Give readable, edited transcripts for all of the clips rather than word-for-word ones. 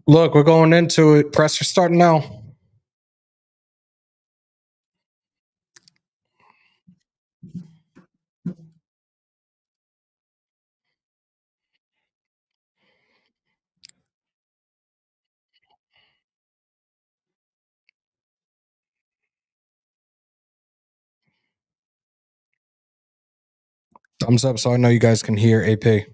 Look, we're going into it. Press start now. Thumbs up so I know you guys can hear AP.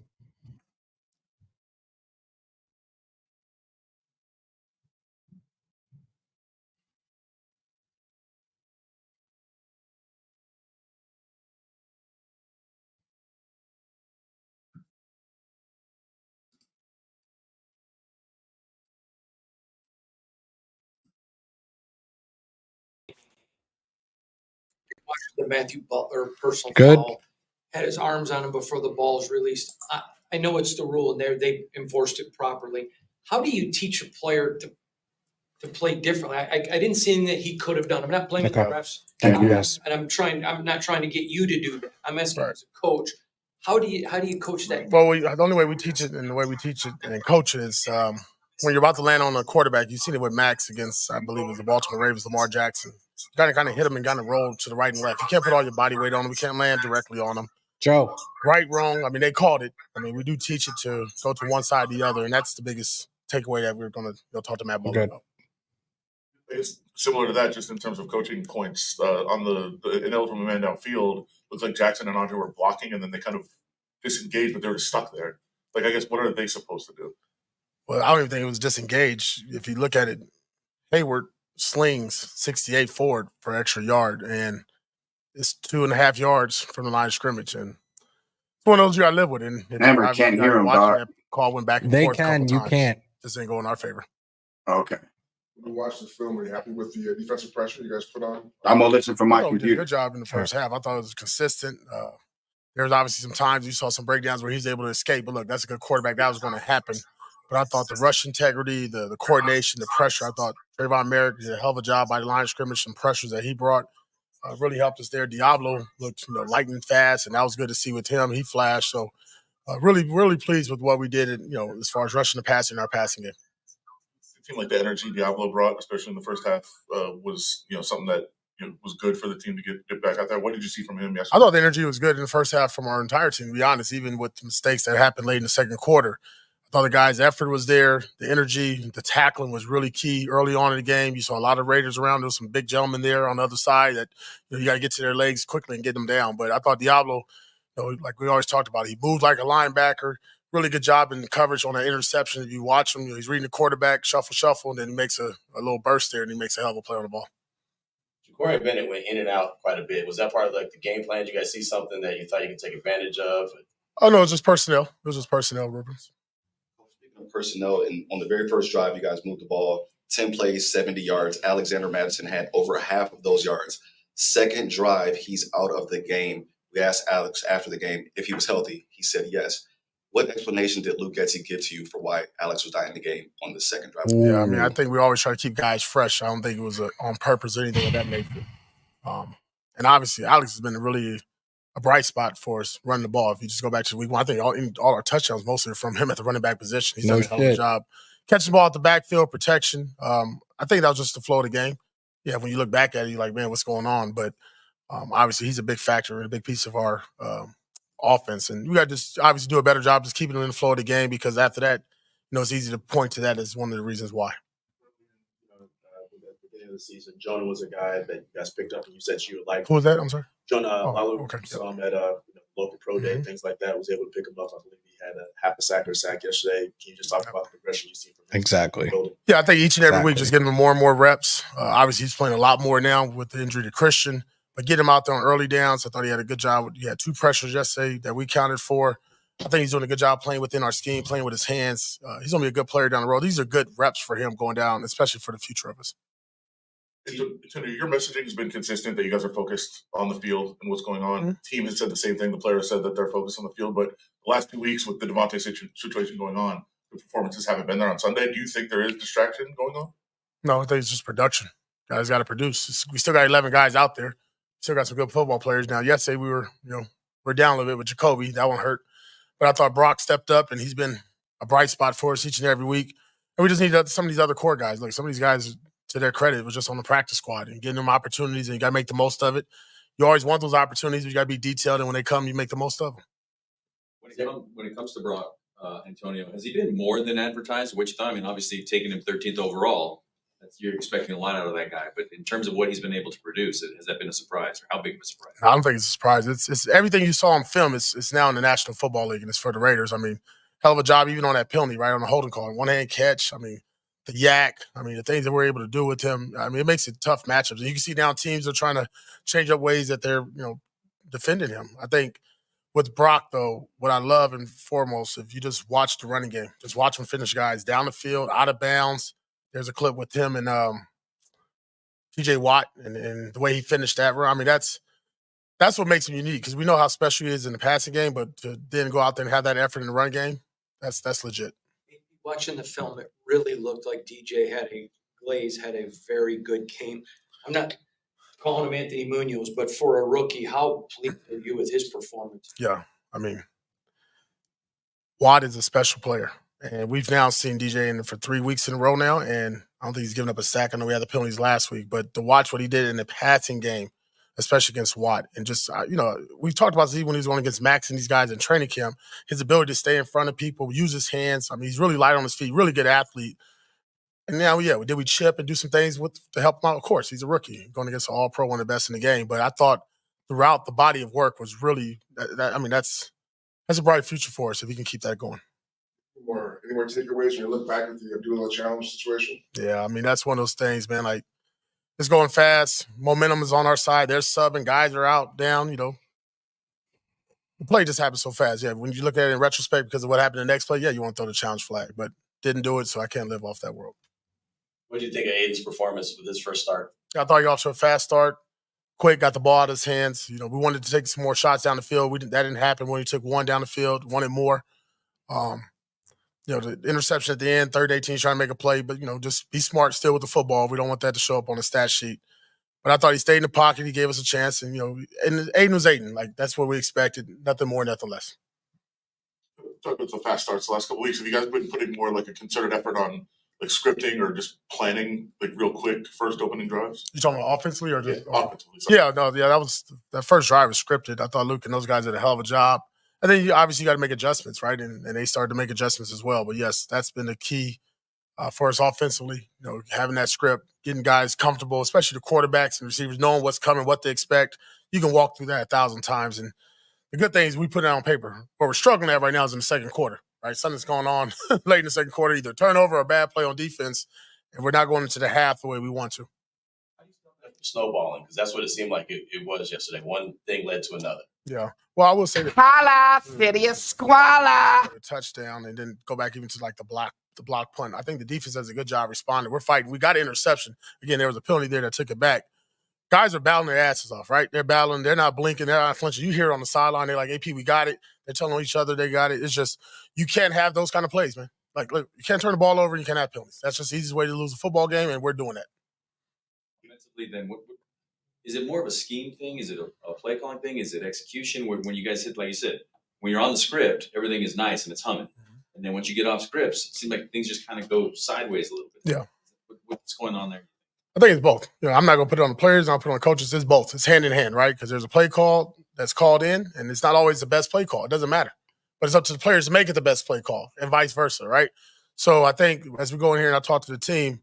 The Matthew Butler personal Good. foul, had his arms on him before the ball is released. I know it's the rule, and they enforced it properly. How do you teach a player to play differently? I didn't see anything that he could have done. I'm not blaming the refs. Thank you, guys. And I'm not trying to get you to do that. I'm asking as a coach. How do you coach that? Well, the only way we teach it and the way we teach it and coach it is when you're about to land on a quarterback. You've seen it with Max against, I believe it was the Baltimore Ravens, Lamar Jackson. You got to kind of hit him and kind of roll to the right and left. You can't put all your body weight on him. We can't land directly on him. Joe. Right, wrong. I mean, they called it. I mean, we do teach it to go to one side or the other, and that's the biggest takeaway that we're going to talk to Matt Bowler about. It's similar to that, just in terms of coaching points. On the ineligible man downfield, looks like Jackson and Andre were blocking, and then they kind of disengaged, but they were stuck there. Like, I guess, what are they supposed to do? Well, I don't even think it was disengaged. If you look at it, Hayward slings 68 forward for extra yard, and it's 2.5 yards from the line of scrimmage. And it's one of those you got to live with. And Remember, can't hear him, dog. That call went back and They forth. can, you times. can't. This ain't go in our favor. Okay. When you watch the film, are you happy with the defensive pressure you guys put on? I'm gonna listen from my Did a computer. good job in the first half. I thought it was consistent. There was obviously some times you saw some breakdowns where he's able to escape. But look, that's a good quarterback. That was going to happen. But I thought the rush integrity, the coordination, the pressure, I thought Trayvon Merrick did a hell of a job by the line of scrimmage. Some pressures that he brought really helped us there. Diablo looked lightning fast, and that was good to see with him. He flashed. So really, really pleased with what we did, as far as rushing the passer in our passing game. It seemed like the energy Diablo brought, especially in the first half, was something that was good for the team to get back out there. What did you see from him yesterday? I thought the energy was good in the first half from our entire team, to be honest, even with the mistakes that happened late in the second quarter. I thought the guys' effort was there. The energy, the tackling was really key early on in the game. You saw a lot of Raiders around. There was some big gentlemen there on the other side that you got to get to their legs quickly and get them down. But I thought Diablo, like we always talked about, he moved like a linebacker. Really good job in the coverage on that interception. If you watch him, he's reading the quarterback, shuffle, and then he makes a little burst there, and he makes a hell of a play on the ball. Corey Bennett went in and out quite a bit. Was that part of the game plan? Did you guys see something that you thought you could take advantage of? Oh, no, it was just personnel. It was just personnel, Rubens. Speaking of personnel, and on the very first drive, you guys moved the ball 10 plays, 70 yards. Alexander Madison had over half of those yards. Second drive, he's out of the game. We asked Alex after the game if he was healthy. He said yes. What explanation did Luke Getzey give to you for why Alex was not in the game on the second drive? Yeah, I mean, I think we always try to keep guys fresh. I don't think it was on purpose or anything of that nature. And obviously, Alex has been really a bright spot for us running the ball. If you just go back to week one, I think all our touchdowns mostly are from him at the running back position. He's done a hell of a job. Catching the ball at the backfield, protection. I think that was just the flow of the game. Yeah, when you look back at it, you're like, man, what's going on? But obviously, he's a big factor and a big piece of our offense. And we got to just obviously do a better job just keeping him in the flow of the game, because after that, it's easy to point to that as one of the reasons why. At the beginning of the season, Jonah was a guy that you guys picked up and you said you would like. Who was that? I'm sorry? Jonah Lalu. Okay. Saw him at local pro day, things like that. Was able to pick him up. I believe he had a half a sack or a sack yesterday. Can you just talk about the progression you see from him? Exactly. Yeah, I think each and every week just getting him more and more reps. Obviously, he's playing a lot more now with the injury to Christian. But get him out there on early downs. I thought he had a good job. He had 2 pressures yesterday that we counted for. I think he's doing a good job playing within our scheme, playing with his hands. He's going to be a good player down the road. These are good reps for him going down, especially for the future of us. Your messaging has been consistent that you guys are focused on the field and what's going on. Mm-hmm. Team has said the same thing. The players said that they're focused on the field. But the last 2 weeks with the Devontae situation going on, the performances haven't been there on Sunday. Do you think there is distraction going on? No, I think it's just production. Guys got to produce. We still got 11 guys out there. Still got some good football players now. Yesterday we were, we're down a little bit with Jacoby. That one hurt. But I thought Brock stepped up, and he's been a bright spot for us each and every week. And we just need some of these other core guys. Like some of these guys, to their credit, was just on the practice squad and getting them opportunities, and you got to make the most of it. You always want those opportunities, but you got to be detailed, and when they come, you make the most of them. When it comes to Brock, Antonio, has he been more than advertised? Wichita, I mean, obviously taking him 13th overall, you're expecting a lot out of that guy. But in terms of what he's been able to produce, has that been a surprise, or how big of a surprise? I don't think it's a surprise. It's everything you saw on film. It's now in the National Football League, and it's for the Raiders. I mean, hell of a job even on that penalty, right on the holding call, one-hand catch. I mean, the yak. I mean, the things that we're able to do with him. I mean, it makes it tough matchups. And you can see now teams are trying to change up ways that they're defending him. I think with Brock, though, what I love and foremost, if you just watch the running game, just watch him finish guys down the field, out of bounds. There's a clip with him and TJ Watt and the way he finished that run. I mean, that's what makes him unique, because we know how special he is in the passing game, but to then go out there and have that effort in the run game, that's legit. Watching the film, it really looked like Glaze had a very good game. I'm not calling him Anthony Munoz, but for a rookie, how pleased are you with his performance? Yeah, I mean, Watt is a special player. And we've now seen DJ in for 3 weeks in a row now, and I don't think he's given up a sack. I know we had the penalties last week, but to watch what he did in the passing game, especially against Watt, and just, we've talked about when he was going against Max and these guys in training camp, his ability to stay in front of people, use his hands. I mean, he's really light on his feet, really good athlete. And now, did we chip and do some things to help him out? Of course, he's a rookie going against an all-pro, one of the best in the game. But I thought throughout the body of work was really, that's a bright future for us if he can keep that going. Any more takeaways when you look back at the Abdullah challenge situation? Yeah, I mean, that's one of those things, man. Like, it's going fast. Momentum is on our side. They're subbing. Guys are out, down, The play just happened so fast. Yeah, when you look at it in retrospect because of what happened in the next play, you want to throw the challenge flag. But didn't do it, so I can't live off that world. What did you think of Aiden's performance with his first start? I thought he got off to a fast start. Quick, got the ball out of his hands. We wanted to take some more shots down the field. That didn't happen when he took one down the field, wanted more. The interception at the end, third 18, trying to make a play, but, just be smart still with the football. We don't want that to show up on the stat sheet. But I thought he stayed in the pocket. He gave us a chance. And, and Aiden was Aiden. Like, that's what we expected. Nothing more, nothing less. Talk about the fast starts the last couple of weeks. Have you guys been putting more like a concerted effort on like scripting or just planning like real quick first opening drives? You talking about offensively or just offensively? That first drive was scripted. I thought Luke and those guys did a hell of a job. And then you obviously got to make adjustments, right? And they started to make adjustments as well. But yes, that's been the key for us offensively. Having that script, getting guys comfortable, especially the quarterbacks and receivers, knowing what's coming, what they expect. You can walk through that 1,000 times. And the good thing is we put it on paper. What we're struggling at right now is in the second quarter, right? Something's going on late in the second quarter, either turnover or a bad play on defense, and we're not going into the half the way we want to. Snowballing, because that's what it seemed like it was yesterday. One thing led to another. Yeah. Well, I will say that. Holla, city of squalor. A touchdown and then go back even to like the block punt. I think the defense does a good job responding. We're fighting. We got an interception. Again, there was a penalty there that took it back. Guys are battling their asses off, right? They're battling. They're not blinking. They're not flinching. You hear it on the sideline. They're like, AP, we got it. They're telling each other they got it. It's just, you can't have those kind of plays, man. Like, look, you can't turn the ball over and you can't have penalties. That's just the easiest way to lose a football game, and we're doing that. Defensively, then, is it more of a scheme thing? Is it a play calling thing? Is it execution? When you guys hit, like you said, when you're on the script, everything is nice and it's humming. And then once you get off scripts, it seems like things just kind of go sideways a little bit. Yeah. What's going on there? I think it's both. I'm not going to put it on the players. I'll put it on the coaches. It's both. It's hand in hand, right? Because there's a play call that's called in, and it's not always the best play call. It doesn't matter. But it's up to the players to make it the best play call and vice versa, right? So I think as we go in here and I talk to the team,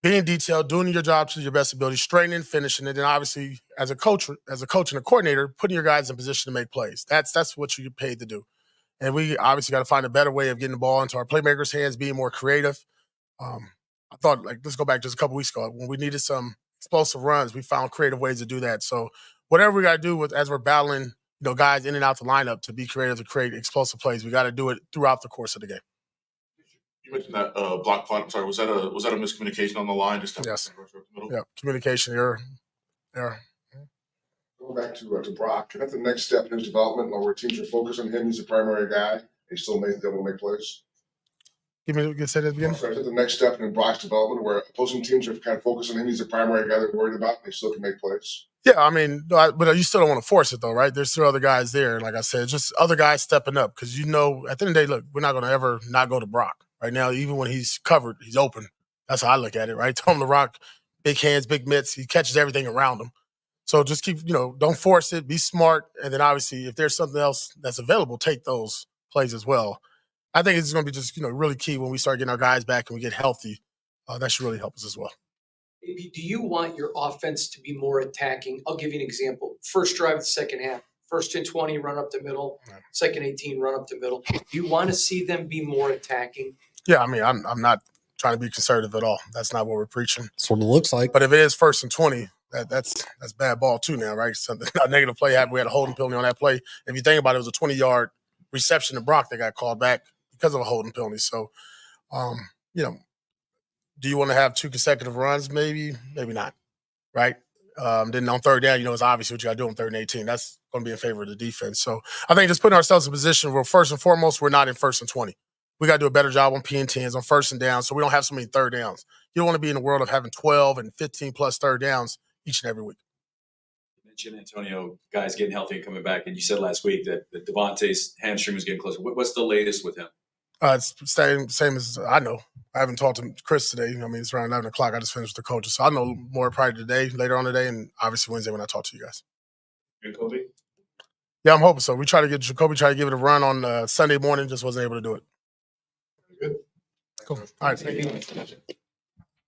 being detailed, doing your job to your best ability, straightening, finishing it, and obviously as a coach and a coordinator, putting your guys in position to make plays. That's what you get paid to do. And we obviously got to find a better way of getting the ball into our playmakers' hands, being more creative. I thought, let's go back just a couple weeks ago. When we needed some explosive runs, we found creative ways to do that. So whatever we got to do as we're battling, guys in and out the lineup to be creative, to create explosive plays, we got to do it throughout the course of the game. You mentioned that block punt. I'm sorry, was that a miscommunication on the line? Yes. Yeah, communication error. Going back to Brock, that's the next step in his development, where teams are focused on him. He's the primary guy. He still may be able to make plays. Say that again. So I think the next step in Brock's development, where opposing teams are kind of focused on him. He's the primary guy they're worried about, and they still can make plays. Yeah, I mean, but you still don't want to force it, though, right? There's still other guys there. Like I said, just other guys stepping up because at the end of the day, look, we're not going to ever not go to Brock. Right now, even when he's covered, he's open. That's how I look at it, right? Tom LaRock, big hands, big mitts. He catches everything around him. So just keep, don't force it. Be smart. And then obviously, if there's something else that's available, take those plays as well. I think it's going to be just, really key when we start getting our guys back and we get healthy. That should really help us as well. Do you want your offense to be more attacking? I'll give you an example. First drive of the second half. First and 20, run up the middle. Second 18, run up the middle. Do you want to see them be more attacking? Yeah, I mean, I'm not trying to be conservative at all. That's not what we're preaching. That's what it looks like. But if it is first and 20, that's bad ball too now, right? Something a negative play happened. We had a holding penalty on that play. If you think about it, it was a 20-yard reception to Brock that got called back because of a holding penalty. So, do you want to have 2 consecutive runs? Maybe not, right? Then on third down, it's obviously what you got to do on 3rd and 18. That's going to be in favor of the defense. So I think just putting ourselves in a position where first and foremost, we're not in 1st and 20. We got to do a better job on P&10s, on 1st and down, so we don't have so many third downs. You don't want to be in the world of having 12 and 15-plus third downs each and every week. You mentioned Antonio, guys getting healthy and coming back, and you said last week that Devontae's hamstring was getting closer. What's the latest with him? It's same as I know. I haven't talked to Chris today. It's around 11 o'clock. I just finished with the coaches. So I'll know more probably later on today, and obviously Wednesday when I talk to you guys. Jacoby? Yeah, I'm hoping so. We try to get Jacoby, try to give it a run on Sunday morning, just wasn't able to do it. Good. Cool. All right. Thank you.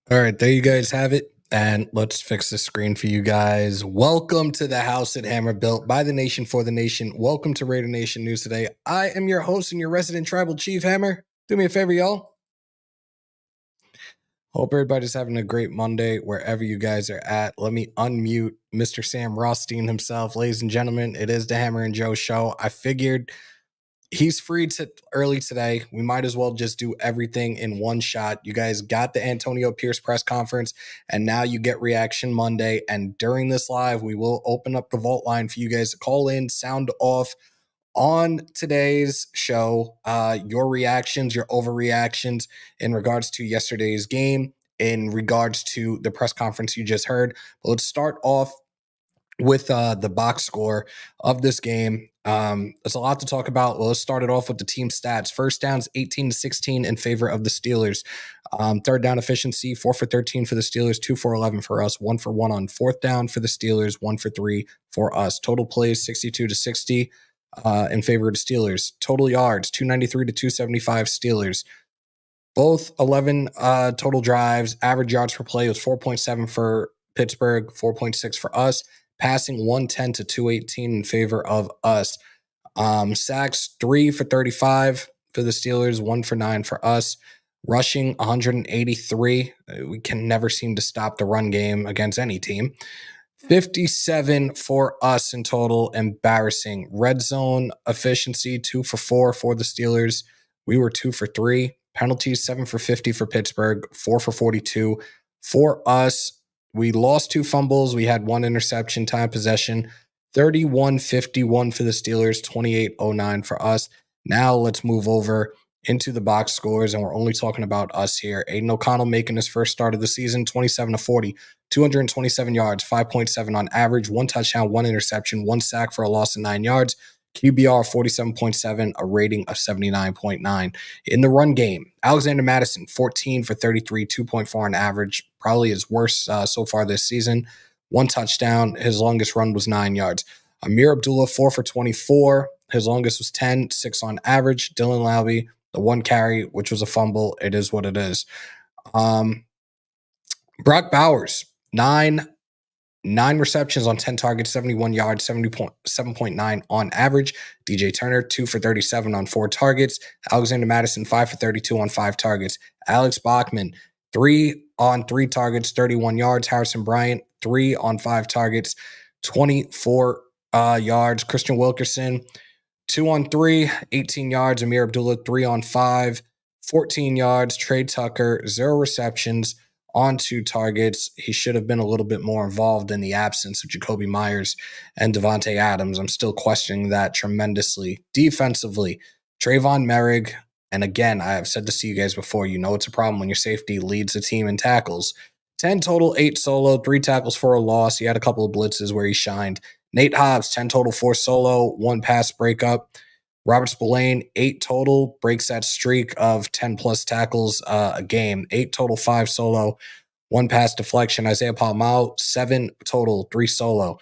All right, there you guys have it. And let's fix the screen for you guys. Welcome to the house at Hammer, built by the nation for the nation. Welcome to Raider Nation News today. I am your host and your resident tribal chief, Hammer. Do me a favor, y'all. Hope everybody's having a great Monday wherever you guys are at. Let me unmute Mr. Sam Rothstein himself. Ladies and gentlemen, it is the Hammer and Joe show. I figured he's free early today. We might as well just do everything in one shot. You guys got the Antonio Pierce press conference, and now you get Reaction Monday. And during this live, we will open up the vault line for you guys to call in, sound off on today's show, your reactions, your overreactions in regards to yesterday's game, in regards to the press conference you just heard. But let's start off with the box score of this game. There's a lot to talk about. Well, let's start it off with the team stats. First downs, 18-16 in favor of the Steelers. Third down efficiency, 4 for 13 for the Steelers, 2 for 11 for us, 1 for 1 on fourth down for the Steelers, 1 for 3 for us. Total plays, 62-60 in favor of the Steelers. Total yards, 293 to 275 Steelers. Both 11 total drives. Average yards per play was 4.7 for Pittsburgh, 4.6 for us. Passing 110 to 218 in favor of us. Sacks 3 for 35 for the Steelers, 1 for 9 for us. Rushing 183. We can never seem to stop the run game against any team. 57 for us in total. Embarrassing. Red zone efficiency, 2 for 4 for the Steelers. We were 2 for 3. Penalties, 7 for 50 for Pittsburgh, 4 for 42 for us. We lost 2 fumbles. We had 1 interception. Time possession, 31-51 for the Steelers, 28-09 for us. Now let's move over into the box scores, and we're only talking about us here. Aiden O'Connell making his first start of the season, 27-40, 227 yards, 5.7 on average, 1 touchdown, 1 interception, 1 sack for a loss of 9 yards. QBR 47.7, a rating of 79.9. In the run game, Alexander Madison, 14 for 33, 2.4 on average, probably his worst so far this season. 1 touchdown. His longest run was 9 yards. Amir Abdullah, 4 for 24. His longest was 10, 6 on average. Dylan Lowry, the 1 carry, which was a fumble. It is what it is. Brock Bowers, 9 receptions on 10 targets, 71 yards, 7.9 on average. DJ Turner, 2 for 37 on 4 targets. Alexander Madison, 5 for 32 on 5 targets. Alex Bachman, 3 on 3 targets, 31 yards. Harrison Bryant, 3 on 5 targets, 24 yards. Christian Wilkerson, 2 on 3, 18 yards. Amir Abdullah, 3 on 5, 14 yards. Trey Tucker, 0 receptions on 2 targets. He should have been a little bit more involved in the absence of Jacoby Myers and Devontae Adams. I'm still questioning that tremendously. Defensively, Trayvon Merrick, and again, I have said this to you guys before, it's a problem when your safety leads the team in tackles. 10 total, 8 solo, 3 tackles for a loss. He had a couple of blitzes where he shined. Nate Hobbs, 10 total, 4 solo, 1 pass breakup. Robert Spillane, 8 total, breaks that streak of 10-plus tackles a game. 8 total, 5 solo, 1 pass deflection. Isaiah Palmau, 7 total, 3 solo.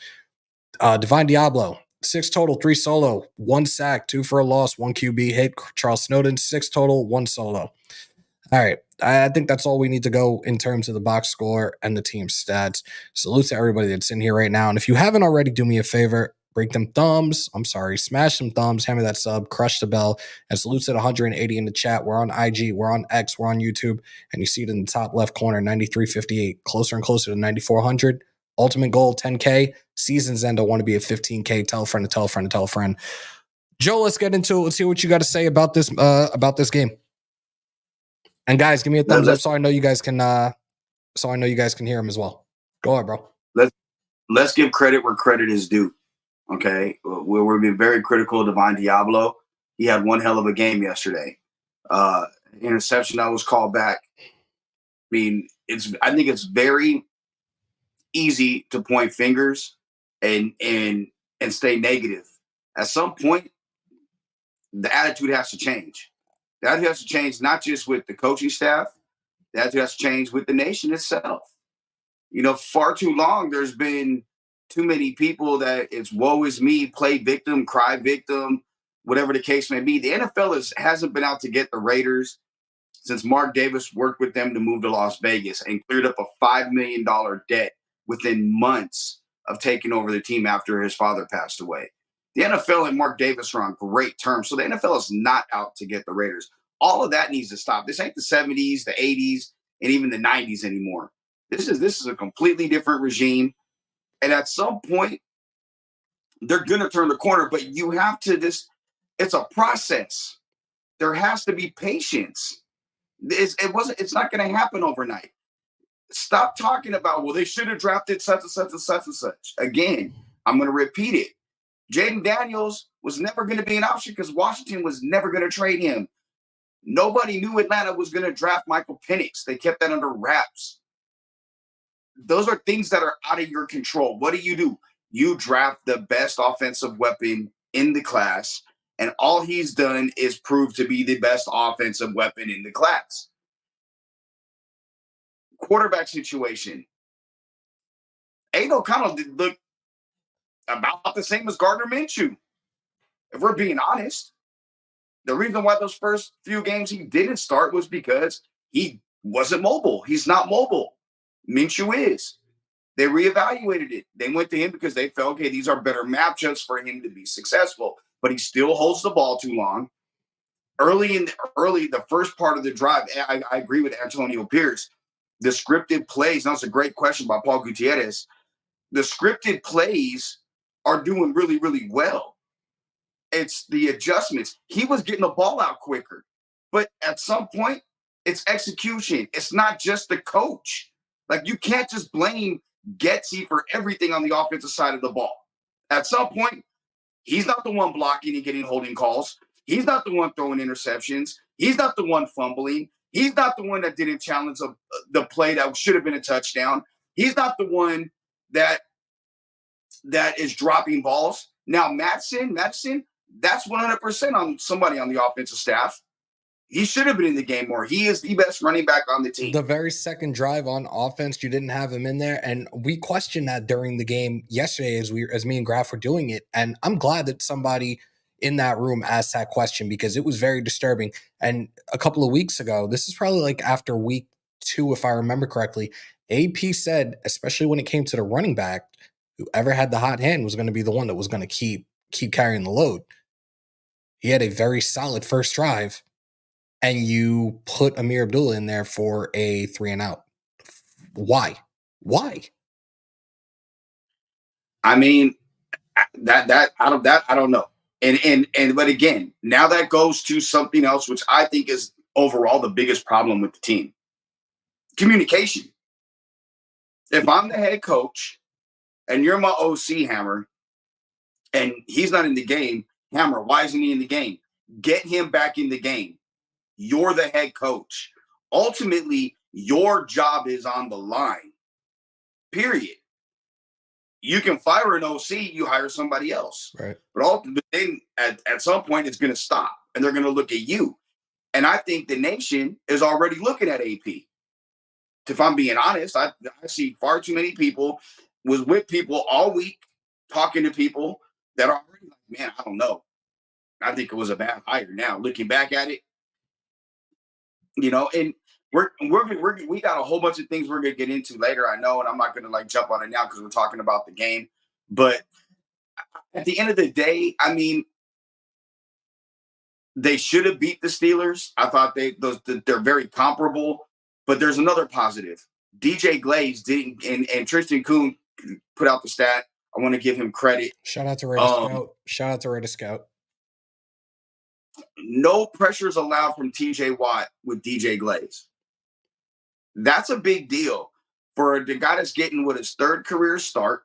Divine Diablo, 6 total, 3 solo, 1 sack, 2 for a loss, 1 QB hit. Charles Snowden, 6 total, 1 solo. All right. I think that's all we need to go in terms of the box score and the team stats. Salute to everybody that's in here right now. And if you haven't already, do me a favor, break them thumbs. I'm sorry, smash some thumbs, hammer that sub, crush the bell, and salutes at 180 in the chat. We're on IG, we're on X, we're on YouTube, and you see it in the top left corner, 9358, closer and closer to 9400. Ultimate goal, 10K. Season's end, I want to be at 15K. Tell a friend to tell a friend to tell a friend. Joe, let's get into it. Let's hear what you got to say about this game. And guys, give me a thumbs up so I know you guys can hear him as well. Go ahead, bro. Let's give credit where credit is due. Okay. We're being very critical of Divine Diablo. He had one hell of a game yesterday. Interception that was called back. I mean, I think it's very easy to point fingers and stay negative. At some point, the attitude has to change. The attitude has to change not just with the coaching staff, the attitude has to change with the nation itself. You know, far too long, there's been too many people that it's woe is me, play victim, cry victim, whatever the case may be. The NFL hasn't been out to get the Raiders since Mark Davis worked with them to move to Las Vegas and cleared up a $5 million debt within months of taking over the team after his father passed away. The NFL and Mark Davis are on great terms. So the NFL is not out to get the Raiders. All of that needs to stop. This ain't the 70s, the 80s, and even the 90s anymore. This is a completely different regime. And at some point, they're going to turn the corner. But you have to it's a process. There has to be patience. It's not going to happen overnight. Stop talking about, well, they should have drafted such and such and such and such. Again, I'm going to repeat it. Jaden Daniels was never going to be an option because Washington was never going to trade him. Nobody knew Atlanta was going to draft Michael Penix. They kept that under wraps. Those are things that are out of your control. What do? You draft the best offensive weapon in the class, and all he's done is prove to be the best offensive weapon in the class. Quarterback situation. Aiden O'Connell look about the same as Gardner Minshew. If we're being honest, the reason why those first few games he didn't start was because he wasn't mobile. He's not mobile. Minshew is. They reevaluated it. They went to him because they felt, okay, these are better matchups for him to be successful. But he still holds the ball too long. Early, the first part of the drive, I agree with Antonio Pierce. The scripted plays, that's a great question by Paul Gutierrez. The scripted plays are doing really, really well. It's the adjustments. He was getting the ball out quicker. But at some point, it's execution. It's not just the coach. Like, you can't just blame Getsy for everything on the offensive side of the ball. At some point, he's not the one blocking and getting holding calls. He's not the one throwing interceptions. He's not the one fumbling. He's not the one that didn't challenge the play that should have been a touchdown. He's not the one that is dropping balls. Now, Madison, that's 100% on somebody on the offensive staff. He should have been in the game more. He is the best running back on the team. The very second drive on offense, you didn't have him in there. And we questioned that during the game yesterday as me and Graf were doing it. And I'm glad that somebody in that room asked that question because it was very disturbing. And a couple of weeks ago, this is probably like after week 2, if I remember correctly, AP said, especially when it came to the running back, whoever had the hot hand was going to be the one that was going to keep carrying the load. He had a very solid first drive. And you put Amir Abdullah in there for a 3-and-out. Why? I mean, I don't know. And but again, now that goes to something else, which I think is overall the biggest problem with the team. Communication. If I'm the head coach and you're my OC, Hammer, and he's not in the game, Hammer, why isn't he in the game? Get him back in the game. You're the head coach. Ultimately, your job is on the line. Period. You can fire an OC, you hire somebody else. Right. But then at some point, it's going to stop, and they're going to look at you. And I think the nation is already looking at AP. If I'm being honest, I see far too many people, was with people all week, talking to people that are already like, man, I don't know. I think it was a bad hire. Now, looking back at it, and we got a whole bunch of things we're gonna get into later, I know, and I'm not gonna like jump on it now because we're talking about the game. But at the end of the day, I mean, they should have beat the Steelers. I thought they're very comparable. But there's another positive. DJ Glaze didn't, and Tristan Kuhn put out the stat. I want to give him credit. Shout out to Raider Scout. Shout out to Raider Scout. No pressures allowed from TJ Watt with DJ Glaze. That's a big deal for the guy that's getting his third career start.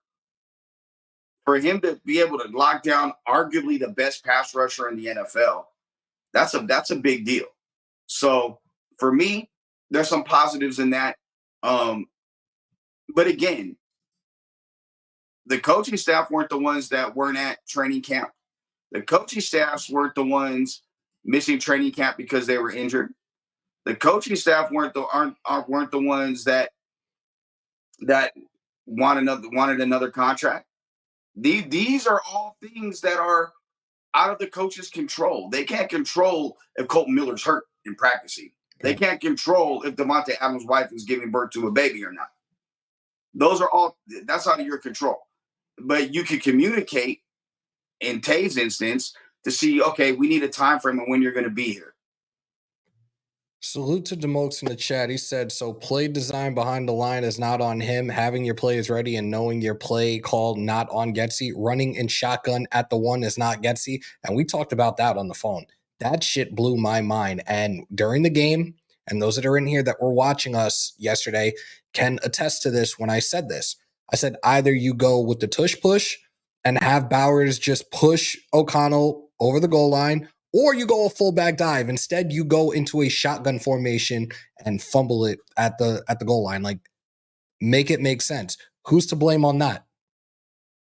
For him to be able to lock down arguably the best pass rusher in the NFL, that's a big deal. So for me, there's some positives in that. But again, the coaching staff weren't the ones that weren't at training camp. The coaching staffs weren't the ones missing training camp because they were injured. The coaching staff weren't the ones that wanted another contract. These are all things that are out of the coach's control. They can't control if Colton Miller's hurt in practicing. They can't control if Devontae Adams' wife is giving birth to a baby or not. That's out of your control. But you can communicate in Tay's instance to see, okay, we need a time frame of when you're going to be here. Salute to Demokes in the chat. He said, so play design behind the line is not on him. Having your plays ready and knowing your play called not on Getsy. Running in shotgun at the one is not Getsy. And we talked about that on the phone. That shit blew my mind. And during the game, and those that are in here that were watching us yesterday can attest to this when I said this. I said, either you go with the tush push and have Bowers just push O'Connell over the goal line, or you go a fullback dive. Instead, you go into a shotgun formation and fumble it at the goal line. Like, make it make sense. Who's to blame on that?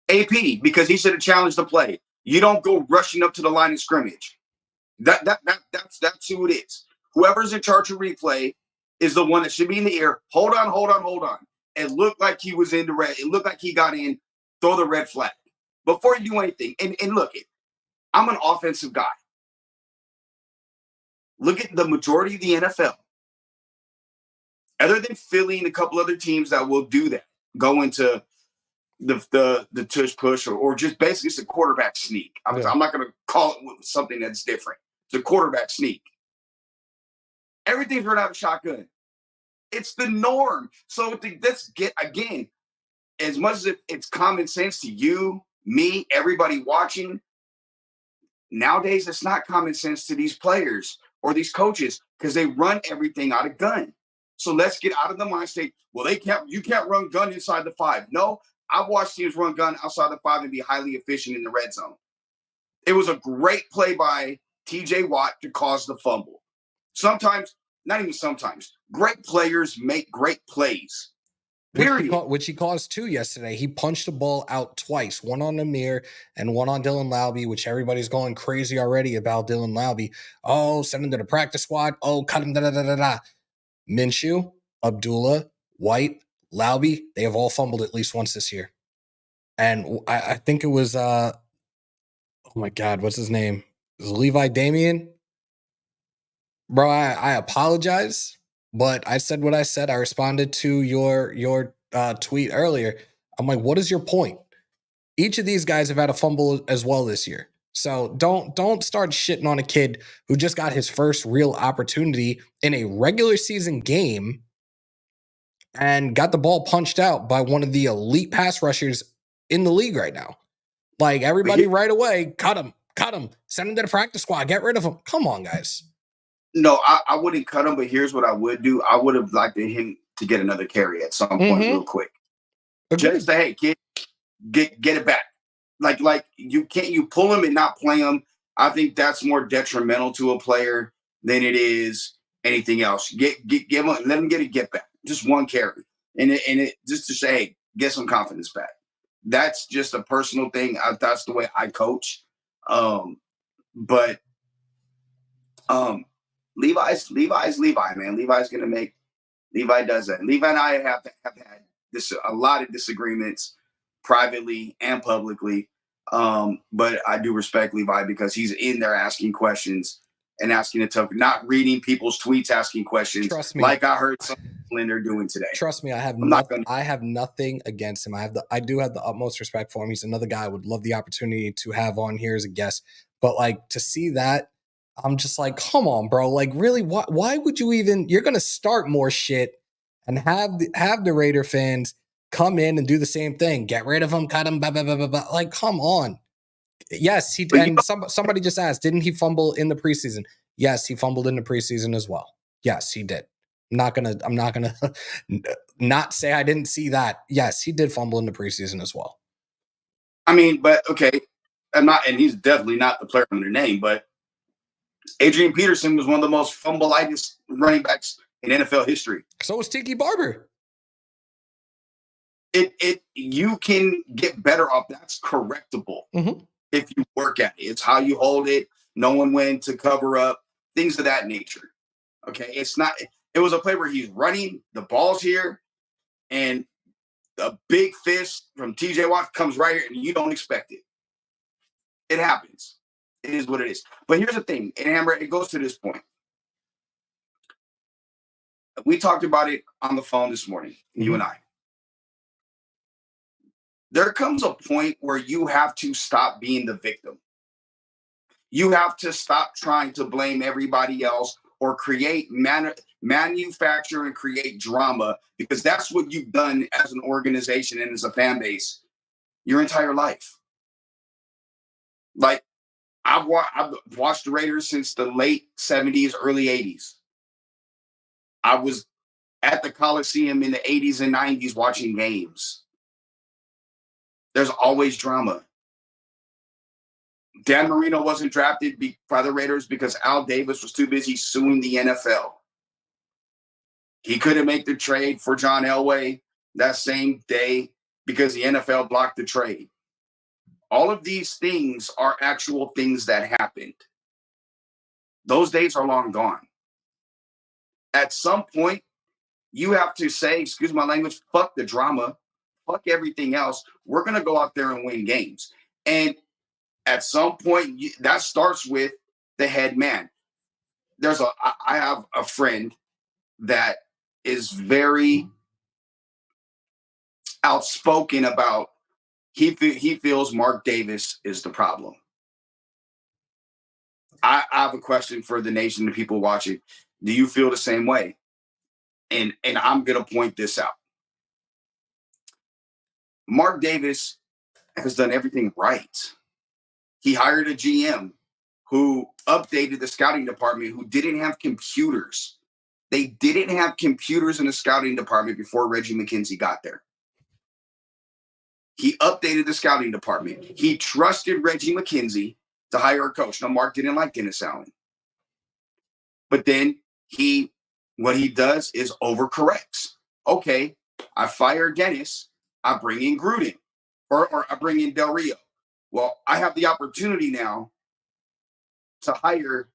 AP, because he should have challenged the play. You don't go rushing up to the line of scrimmage. That's who it is. Whoever's in charge of replay is the one that should be in the air. Hold on. It looked like he was in the red. It looked like he got in. Throw the red flag before you do anything. And look, I'm an offensive guy. Look at the majority of the NFL. Other than Philly and a couple other teams that will do that, go into the tush push or just basically it's a quarterback sneak. I'm not going to call it something that's different. It's a quarterback sneak. Everything's run out of shotgun. It's the norm. So let's get, again, as much as it's common sense to you, me, everybody watching, nowadays it's not common sense to these players or these coaches because they run everything out of gun. So let's get out of the mind state. Well, you can't run gun inside the 5. No, I've watched teams run gun outside the 5 and be highly efficient in the red zone. It was a great play by TJ Watt to cause the fumble. Sometimes, not even sometimes, great players make great plays. Period. Which he caused 2 yesterday. He punched the ball out twice, one on Amir and one on Dylan Laube, which everybody's going crazy already about Dylan Laube. Oh, send him to the practice squad. Oh, cut him, da-da-da-da-da. Minshew, Abdullah, White, Laube, they have all fumbled at least once this year. And I think it was, oh my God, what's his name? Is it Levi Damien? Bro, I apologize, but I said what I said. I responded to your tweet earlier. I'm like, what is your point? Each of these guys have had a fumble as well this year. So don't start shitting on a kid who just got his first real opportunity in a regular season game and got the ball punched out by one of the elite pass rushers in the league right now. Like, everybody right away, cut him, send him to the practice squad, get rid of him. Come on, guys. No, I wouldn't cut him, but here's what I would do. I would have liked him to get another carry at some point real quick. Just say, hey, kid, get it back. Like you pull him and not play him. I think that's more detrimental to a player than it is anything else. Give him, let him get back. Just one carry. And it just to say, hey, get some confidence back. that's just a personal thing. That's the way I coach. But Levi's Levi, man. Levi's gonna make. Levi does that. Levi and I have had a lot of disagreements privately and publicly. But I do respect Levi because he's in there asking questions and asking the tough, not reading people's tweets, asking questions. Trust me. Like I heard some Linder doing today. Trust me, I have nothing against him. I do have the utmost respect for him. He's another guy I would love the opportunity to have on here as a guest. But like to see that, I'm just like, come on, bro. Like, really, why would you even? You're gonna start more shit and have the Raider fans come in and do the same thing. Get rid of him, cut him, blah, blah, blah, blah, blah. Like, come on. Yes, he and somebody just asked, didn't he fumble in the preseason? Yes, he fumbled in the preseason as well. Yes, he did. I'm not gonna not say I didn't see that. Yes, he did fumble in the preseason as well. I mean, but okay, and he's definitely not the player I'm gonna name, but Adrian Peterson was one of the most fumbleitis running backs in NFL history. So was Tiki Barber. You can get better off. That's correctable if you work at it. It's how you hold it, knowing when to cover up, things of that nature. Okay, it's not. It was a play where he's running, the ball's here, and a big fist from TJ Watt comes right here, and you don't expect it. It happens. It is what it is. But here's the thing, and Hammer, it goes to this point. We talked about it on the phone this morning, you and I. There comes a point where you have to stop being the victim. You have to stop trying to blame everybody else or create manufacture and create drama, because that's what you've done as an organization and as a fan base your entire life. Like, I've watched the Raiders since the late 70s, early 80s. I was at the Coliseum in the 80s and 90s watching games. There's always drama. Dan Marino wasn't drafted by the Raiders because Al Davis was too busy suing the NFL. He couldn't make the trade for John Elway that same day because the NFL blocked the trade. All of these things are actual things that happened. Those days are long gone. At some point, you have to say, excuse my language, fuck the drama, fuck everything else. We're going to go out there and win games. And at some point, that starts with the head man. I have a friend that is very outspoken about he feels Mark Davis is the problem. I have a question for the nation, the people watching. Do you feel the same way? And I'm going to point this out. Mark Davis has done everything right. He hired a GM who updated the scouting department, who didn't have computers. They didn't have computers in the scouting department before Reggie McKenzie got there. He updated the scouting department. He trusted Reggie McKenzie to hire a coach. Now, Mark didn't like Dennis Allen. But then what he does is overcorrects. Okay, I fire Dennis. I bring in Gruden. Or I bring in Del Rio. Well, I have the opportunity now to hire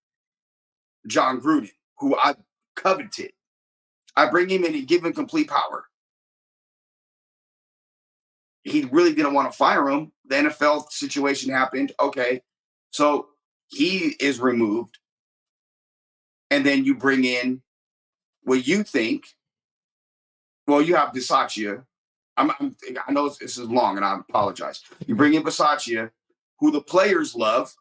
John Gruden, who I coveted. I bring him in and give him complete power. He really didn't want to fire him. The NFL situation happened. Okay, so he is removed. And then you bring in what you think. Well, you have Bisaccia. I know this is long, and I apologize. You bring in Bisaccia, who the players love,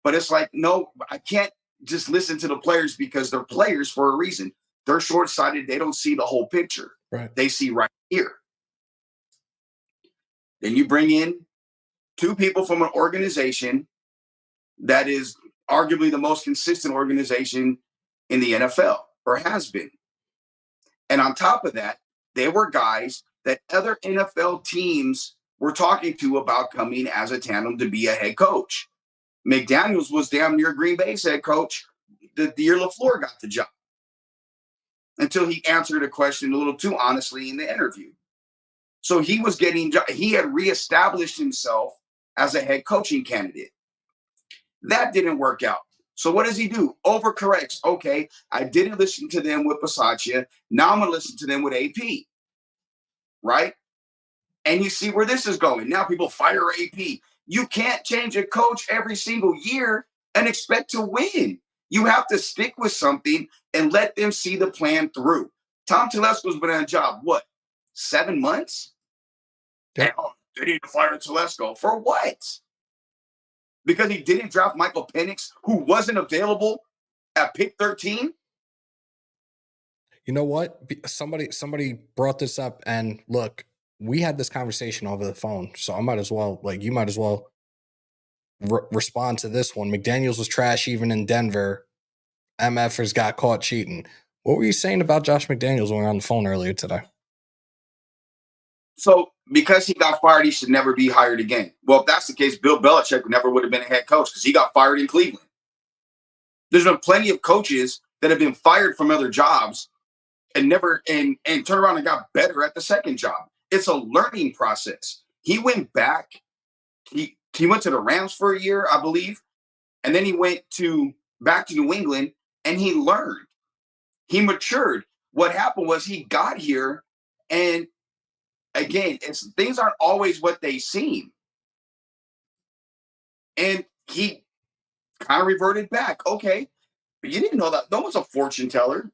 but it's like, no, I can't just listen to the players because they're players for a reason. They're short-sighted. They don't see the whole picture. Right. They see right here. Then you bring in two people from an organization that is arguably the most consistent organization in the NFL, or has been. And on top of that, they were guys that other NFL teams were talking to about coming as a tandem to be a head coach. McDaniels was damn near Green Bay's head coach the year LaFleur got the job, until he answered a question a little too honestly in the interview. So he had reestablished himself as a head coaching candidate. That didn't work out. So what does he do? Overcorrects. Okay, I didn't listen to them with Bisaccia. Now I'm going to listen to them with AP. Right? And you see where this is going. Now people fire AP. You can't change a coach every single year and expect to win. You have to stick with something and let them see the plan through. Tom Telesco's been on a job, what, 7 months? Yeah. And, they need to fire Telesco. For what? Because he didn't draft Michael Penix, who wasn't available at pick 13? You know what? Somebody brought this up, and look, we had this conversation over the phone, so you might as well respond to this one. McDaniels was trash even in Denver. MFers got caught cheating. What were you saying about Josh McDaniels when we were on the phone earlier today? So because he got fired, he should never be hired again. Well, if that's the case, Bill Belichick never would have been a head coach because he got fired in Cleveland. There's been plenty of coaches that have been fired from other jobs and never and turned around and got better at the second job. It's a learning process. He went back. He went to the Rams for a year, I believe, and then he went back to New England, and he learned. He matured. What happened was he got here, and again, things aren't always what they seem. And he kind of reverted back. Okay, but you didn't know that. No one's a fortune teller.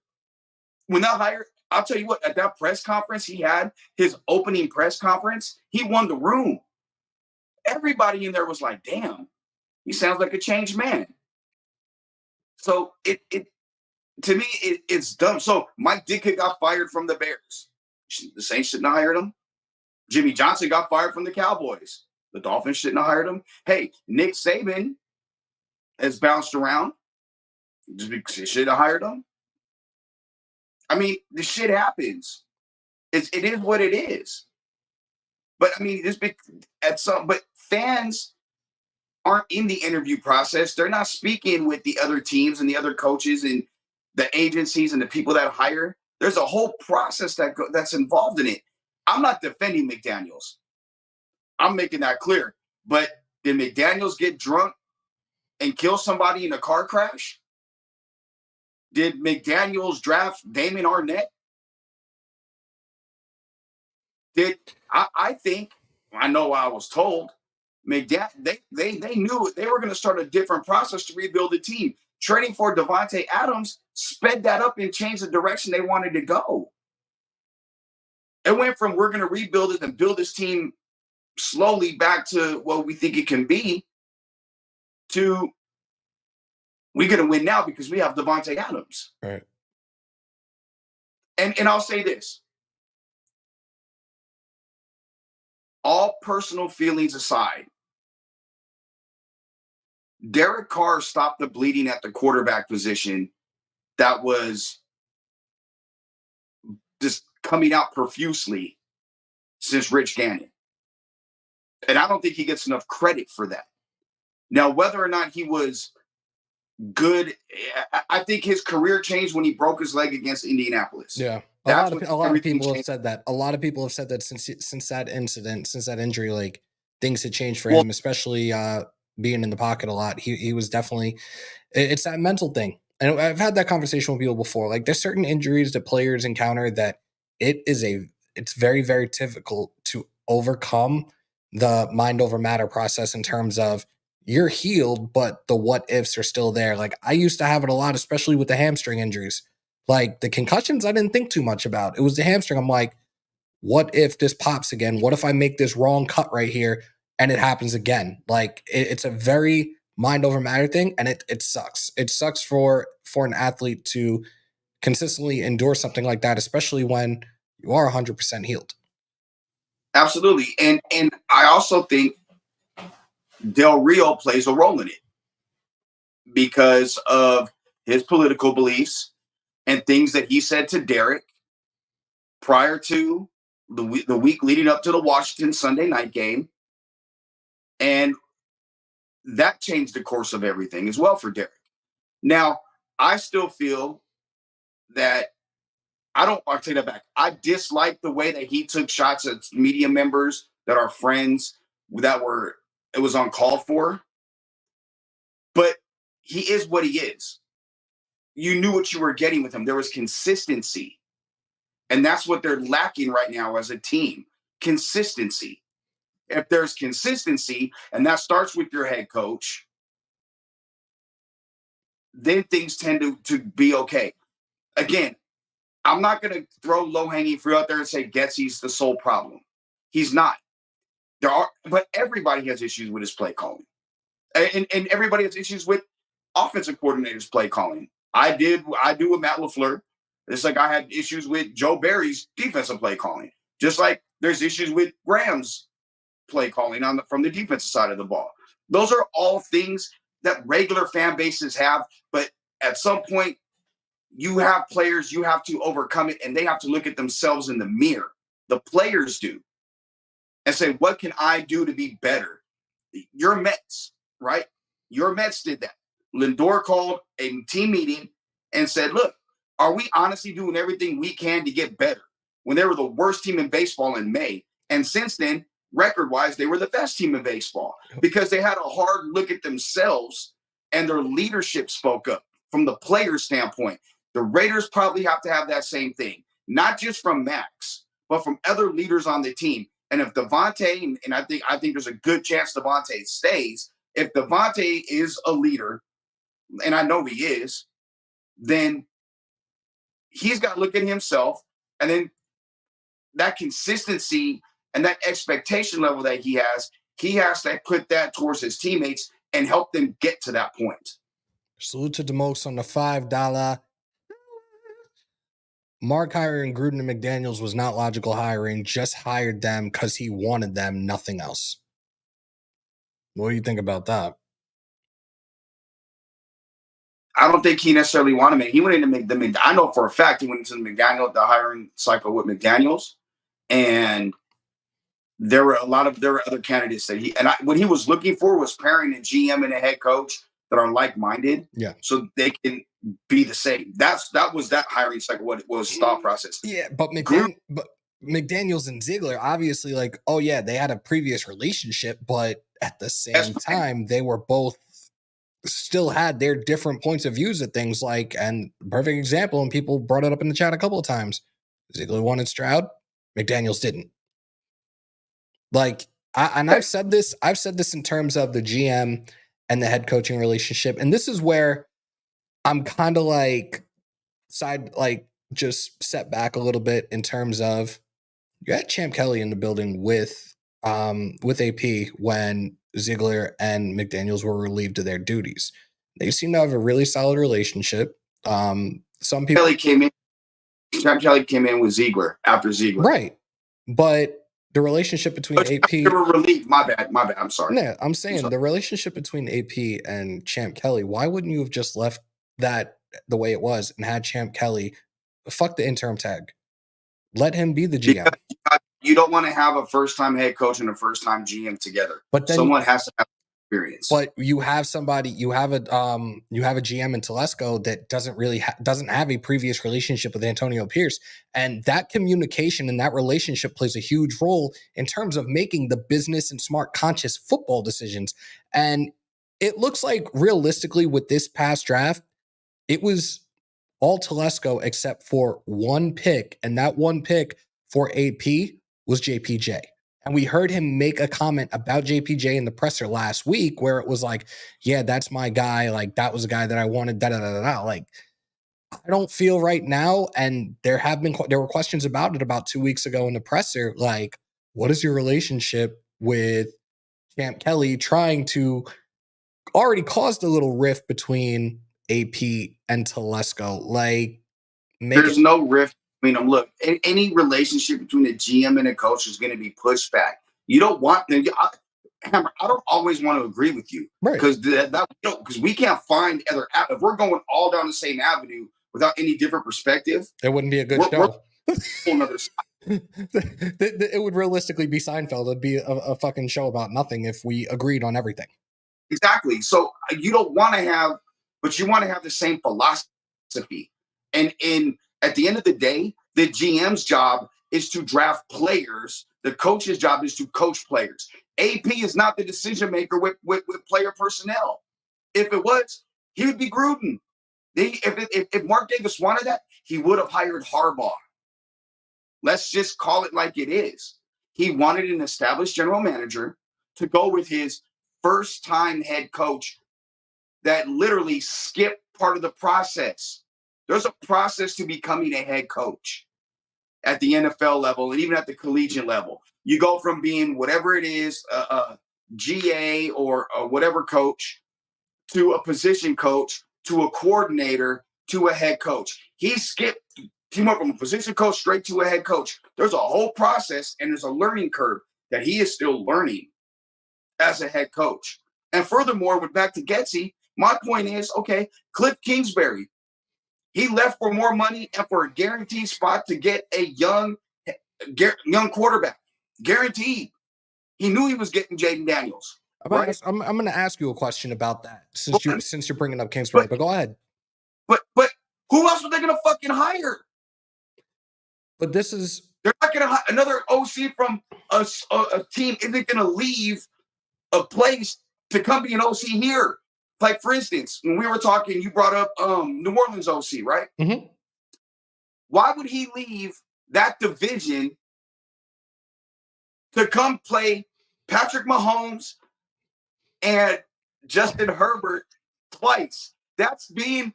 When that hire, I'll tell you what, at that press conference he had, his opening press conference, he won the room. Everybody in there was like, damn, he sounds like a changed man. So to me, it's dumb. So Mike Ditka got fired from the Bears. The Saints shouldn't have hired him. Jimmy Johnson got fired from the Cowboys. The Dolphins shouldn't have hired him. Hey, Nick Saban has bounced around. Just should have hired him. I mean, the shit happens. It is what it is. But I mean, but fans aren't in the interview process. They're not speaking with the other teams and the other coaches and the agencies and the people that hire. There's a whole process that's involved in it. I'm not defending McDaniels. I'm making that clear. But did McDaniels get drunk and kill somebody in a car crash? Did McDaniels draft Damon Arnett? I think, I know I was told, they knew they were going to start a different process to rebuild the team. Trading for Devontae Adams sped that up and changed the direction they wanted to go. It went from we're going to rebuild it and build this team slowly back to what we think it can be to we're going to win now because we have Devontae Adams. Right. And I'll say this. All personal feelings aside, Derek Carr stopped the bleeding at the quarterback position that was just coming out profusely since Rich Gannon. And I don't think he gets enough credit for that. Now, whether or not he was good, I think his career changed when he broke his leg against Indianapolis. Yeah. A lot of people have said that. A lot of people have said that since that incident, since that injury, like things had changed for him, especially being in the pocket a lot. He was definitely, it's that mental thing. And I've had that conversation with people before. Like there's certain injuries that players encounter that it's very, very difficult to overcome the mind over matter process in terms of you're healed, but the what ifs are still there. Like I used to have it a lot, especially with the hamstring injuries. Like the concussions, I didn't think too much about. It was the hamstring. I'm like, what if this pops again? What if I make this wrong cut right here and it happens again? Like it's a very mind over matter thing, and it sucks. It sucks for an athlete to consistently endure something like that, especially when you are 100% healed. Absolutely. And I also think Del Rio plays a role in it because of his political beliefs and things that he said to Derek prior to the week leading up to the Washington Sunday night game. And that changed the course of everything as well for Derek. Now, I still feel that I'll take that back. I dislike the way that he took shots at media members that are friends it was uncalled for. But he is what he is. You knew what you were getting with him. There was consistency. And that's what they're lacking right now as a team. Consistency. If there's consistency, and that starts with your head coach, then things tend to be okay. Again, I'm not going to throw low-hanging fruit out there and say Getsy's the sole problem. He's not. But everybody has issues with his play calling. And everybody has issues with offensive coordinators' play calling. I do with Matt LaFleur. It's like I had issues with Joe Barry's defensive play calling. Just like there's issues with Graham's play calling from the defensive side of the ball. Those are all things that regular fan bases have, but at some point, you have players, you have to overcome it, and they have to look at themselves in the mirror. The players do. And say, what can I do to be better? Your Mets, right? Your Mets did that. Lindor called a team meeting and said, look, are we honestly doing everything we can to get better? When they were the worst team in baseball in May. And since then, record-wise, they were the best team in baseball because they had a hard look at themselves and their leadership spoke up from the player standpoint. The Raiders probably have to have that same thing, not just from Max, but from other leaders on the team. And if Devontae, and I think there's a good chance Devontae stays, if Devontae is a leader, and I know he is, then he's got to look at himself, and then that consistency and that expectation level that he has to put that towards his teammates and help them get to that point. Salute to DeMokes on the $5. Mark hiring Gruden and McDaniels was not logical hiring, just hired them because he wanted them, nothing else. What do you think about that? I don't think he necessarily wanted me. He went into I know for a fact he went into the hiring cycle with McDaniels, and there were other candidates that what he was looking for was pairing a GM and a head coach that are like-minded, so they can be the same. That was that hiring cycle. What it was thought process. Yeah, but McDaniels and Ziegler obviously they had a previous relationship, but at the same time they were both still had their different points of views of things. And perfect example, and people brought it up in the chat a couple of times. Ziegler wanted Stroud, McDaniels didn't. I've said this in terms of the GM and the head coaching relationship. And this is where I'm kind of just set back a little bit in terms of you had Champ Kelly in the building with AP when Ziegler and McDaniels were relieved of their duties. They seem to have a really solid relationship. Some people Champ Kelly came in with Ziegler after Ziegler. Right. But the relationship between AP... They were relieved. My bad. I'm sorry. Yeah, I'm saying the relationship between AP and Champ Kelly, why wouldn't you have just left that the way it was and had Champ Kelly fuck the interim tag? Let him be the GM. You don't want to have a first-time head coach and a first-time GM together. But then someone has to have experience. But you have somebody, you have a GM in Telesco that doesn't have a previous relationship with Antonio Pierce, and that communication and that relationship plays a huge role in terms of making the business and smart, conscious football decisions. And it looks like realistically with this past draft, it was all Telesco except for one pick, and that one pick for AP was JPJ. And we heard him make a comment about JPJ in the presser last week where it was like, yeah, that's my guy. That was a guy that I wanted, I don't feel right now, and there were questions about it about 2 weeks ago in the presser, what is your relationship with Champ Kelly trying to already caused a little rift between AP and Telesco? There's no rift between them. Look, any relationship between a GM and a coach is going to be pushed back. You don't want them. Hammer, I don't always want to agree with you, because because we can't find other. If we're going all down the same avenue without any different perspective, it wouldn't be a good show. It would realistically be Seinfeld. It'd be a fucking show about nothing if we agreed on everything. Exactly. So you don't want to have, but you want to have the same philosophy. And at the end of the day, The GM's job is to draft players. The coach's job is to coach players. AP is not the decision maker with player personnel. If it was, he would be Gruden. If Mark Davis wanted that, he would have hired Harbaugh. Let's just call it like it is. He wanted an established general manager to go with his first-time head coach that literally skipped part of the process. There's a process to becoming a head coach at the NFL level and even at the collegiate level. You go from being whatever it is, GA or whatever coach, to a position coach, to a coordinator, to a head coach. He skipped. He went from a position coach straight to a head coach. There's a whole process and there's a learning curve that he is still learning as a head coach. And furthermore, with back to Getsy, my point is, okay, Cliff Kingsbury, he left for more money and for a guaranteed spot to get a young quarterback. Guaranteed. He knew he was getting Jaden Daniels. Right? I'm going to ask you a question about that since you're bringing up Kingsbury, but go ahead. But who else are they going to fucking hire? But they're not going to hire another OC from a team. Isn't going to leave a place to come be an OC here. Like, for instance, when we were talking, you brought up New Orleans OC, right? Mm-hmm. Why would he leave that division to come play Patrick Mahomes and Justin Herbert twice? That's being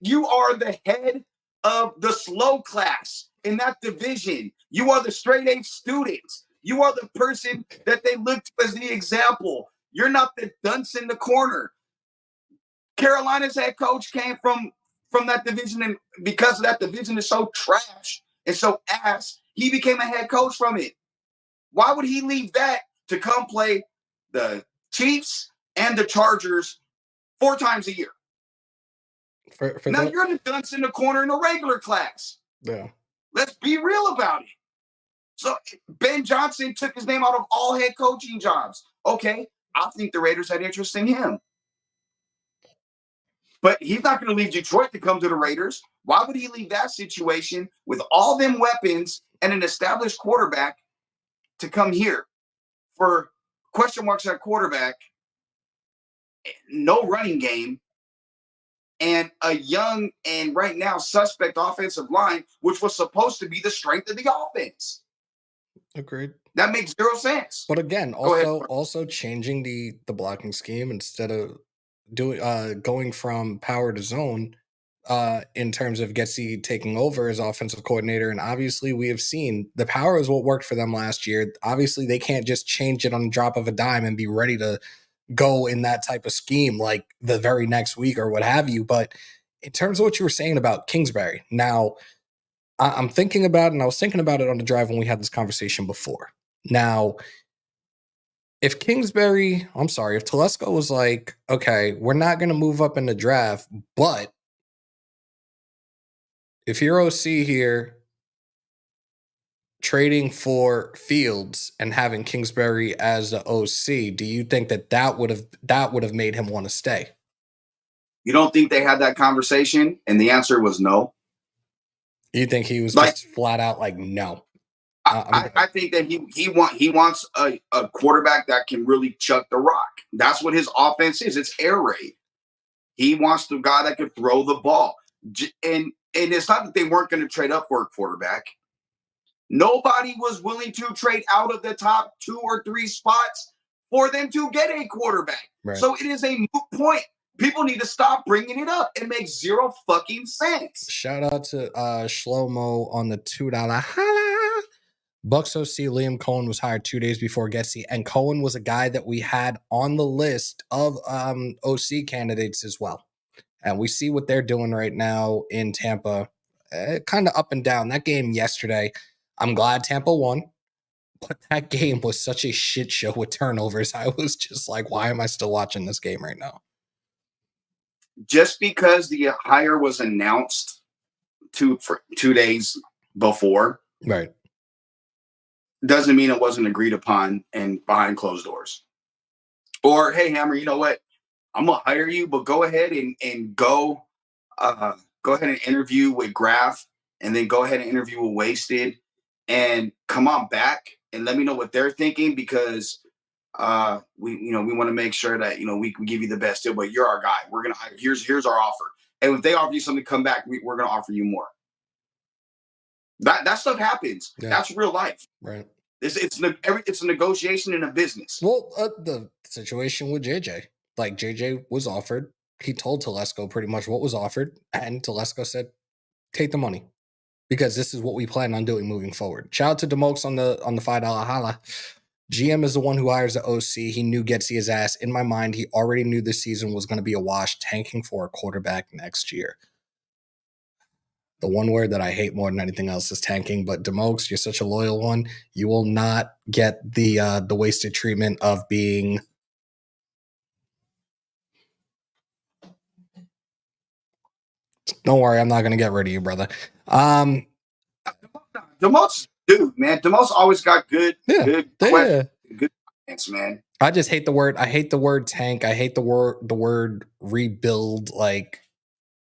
you are the head of the slow class in that division. You are the straight A students. You are the person that they look to as the example. You're not the dunce in the corner. Carolina's head coach came from that division, and because that division is so trash and so ass, he became a head coach from it. Why would he leave that to come play the Chiefs and the Chargers 4 times a year? Now you're the dunce in the corner in a regular class. Yeah. Let's be real about it. So Ben Johnson took his name out of all head coaching jobs. Okay, I think the Raiders had interest in him. But he's not going to leave Detroit to come to the Raiders. Why would he leave that situation with all them weapons and an established quarterback to come here for question marks at quarterback, no running game, and a young and right now suspect offensive line, which was supposed to be the strength of the offense? Agreed. That makes 0 sense. But again, also changing the blocking scheme instead of going from power to zone in terms of Getsy taking over as offensive coordinator. And obviously we have seen the power is what worked for them last year. Obviously they can't just change it on the drop of a dime and be ready to go in that type of scheme like the very next week or what have you. But in terms of what you were saying about Kingsbury, now I'm thinking about it, and I was thinking about it on the drive when we had this conversation before. Now, if Telesco was like, okay, we're not going to move up in the draft, but if you're OC here trading for Fields and having Kingsbury as the OC, do you think that would have made him want to stay? You don't think they had that conversation? And the answer was no. You think he was just flat out like, no? I think that he wants a quarterback that can really chuck the rock. That's what his offense is. It's air raid. He wants the guy that can throw the ball. And it's not that they weren't going to trade up for a quarterback. Nobody was willing to trade out of the top 2 or 3 spots for them to get a quarterback. Right. So it is a moot point. People need to stop bringing it up. It makes 0 fucking sense. Shout out to Shlomo on the $2 holla. Bucks OC Liam Cohen was hired 2 days before Getsy, and Cohen was a guy that we had on the list of OC candidates as well. And we see what they're doing right now in Tampa, kind of up and down. That game yesterday, I'm glad Tampa won, but that game was such a shit show with turnovers. I was just like, why am I still watching this game right now? Just because the hire was announced 2 days before, right, doesn't mean it wasn't agreed upon and behind closed doors. Or, hey, Hammer, you know what? I'm gonna hire you, but go ahead and go ahead and interview with Graf and then go ahead and interview with Wasted and come on back and let me know what they're thinking, because we want to make sure that we can give you the best deal, but you're our guy. We're gonna here's our offer, and if they offer you something, come back. We're gonna offer you more. That stuff happens. Yeah. That's real life. Right. It's a negotiation in a business. Well, the situation with JJ, like JJ was offered. He told Telesco pretty much what was offered, and Telesco said, "Take the money, because this is what we plan on doing moving forward." Shout out to Demokes on the $5 holla. GM is the one who hires the OC. He knew Getsy his ass. In my mind, he already knew this season was going to be a wash, tanking for a quarterback next year. The one word that I hate more than anything else is tanking. But Demokes, you're such a loyal one. You will not get the wasted treatment of being. Don't worry, I'm not gonna get rid of you, brother. Demokes, dude, man. Demokes always got good questions, man. I just hate the word. I hate the word tank. I hate the word rebuild. Like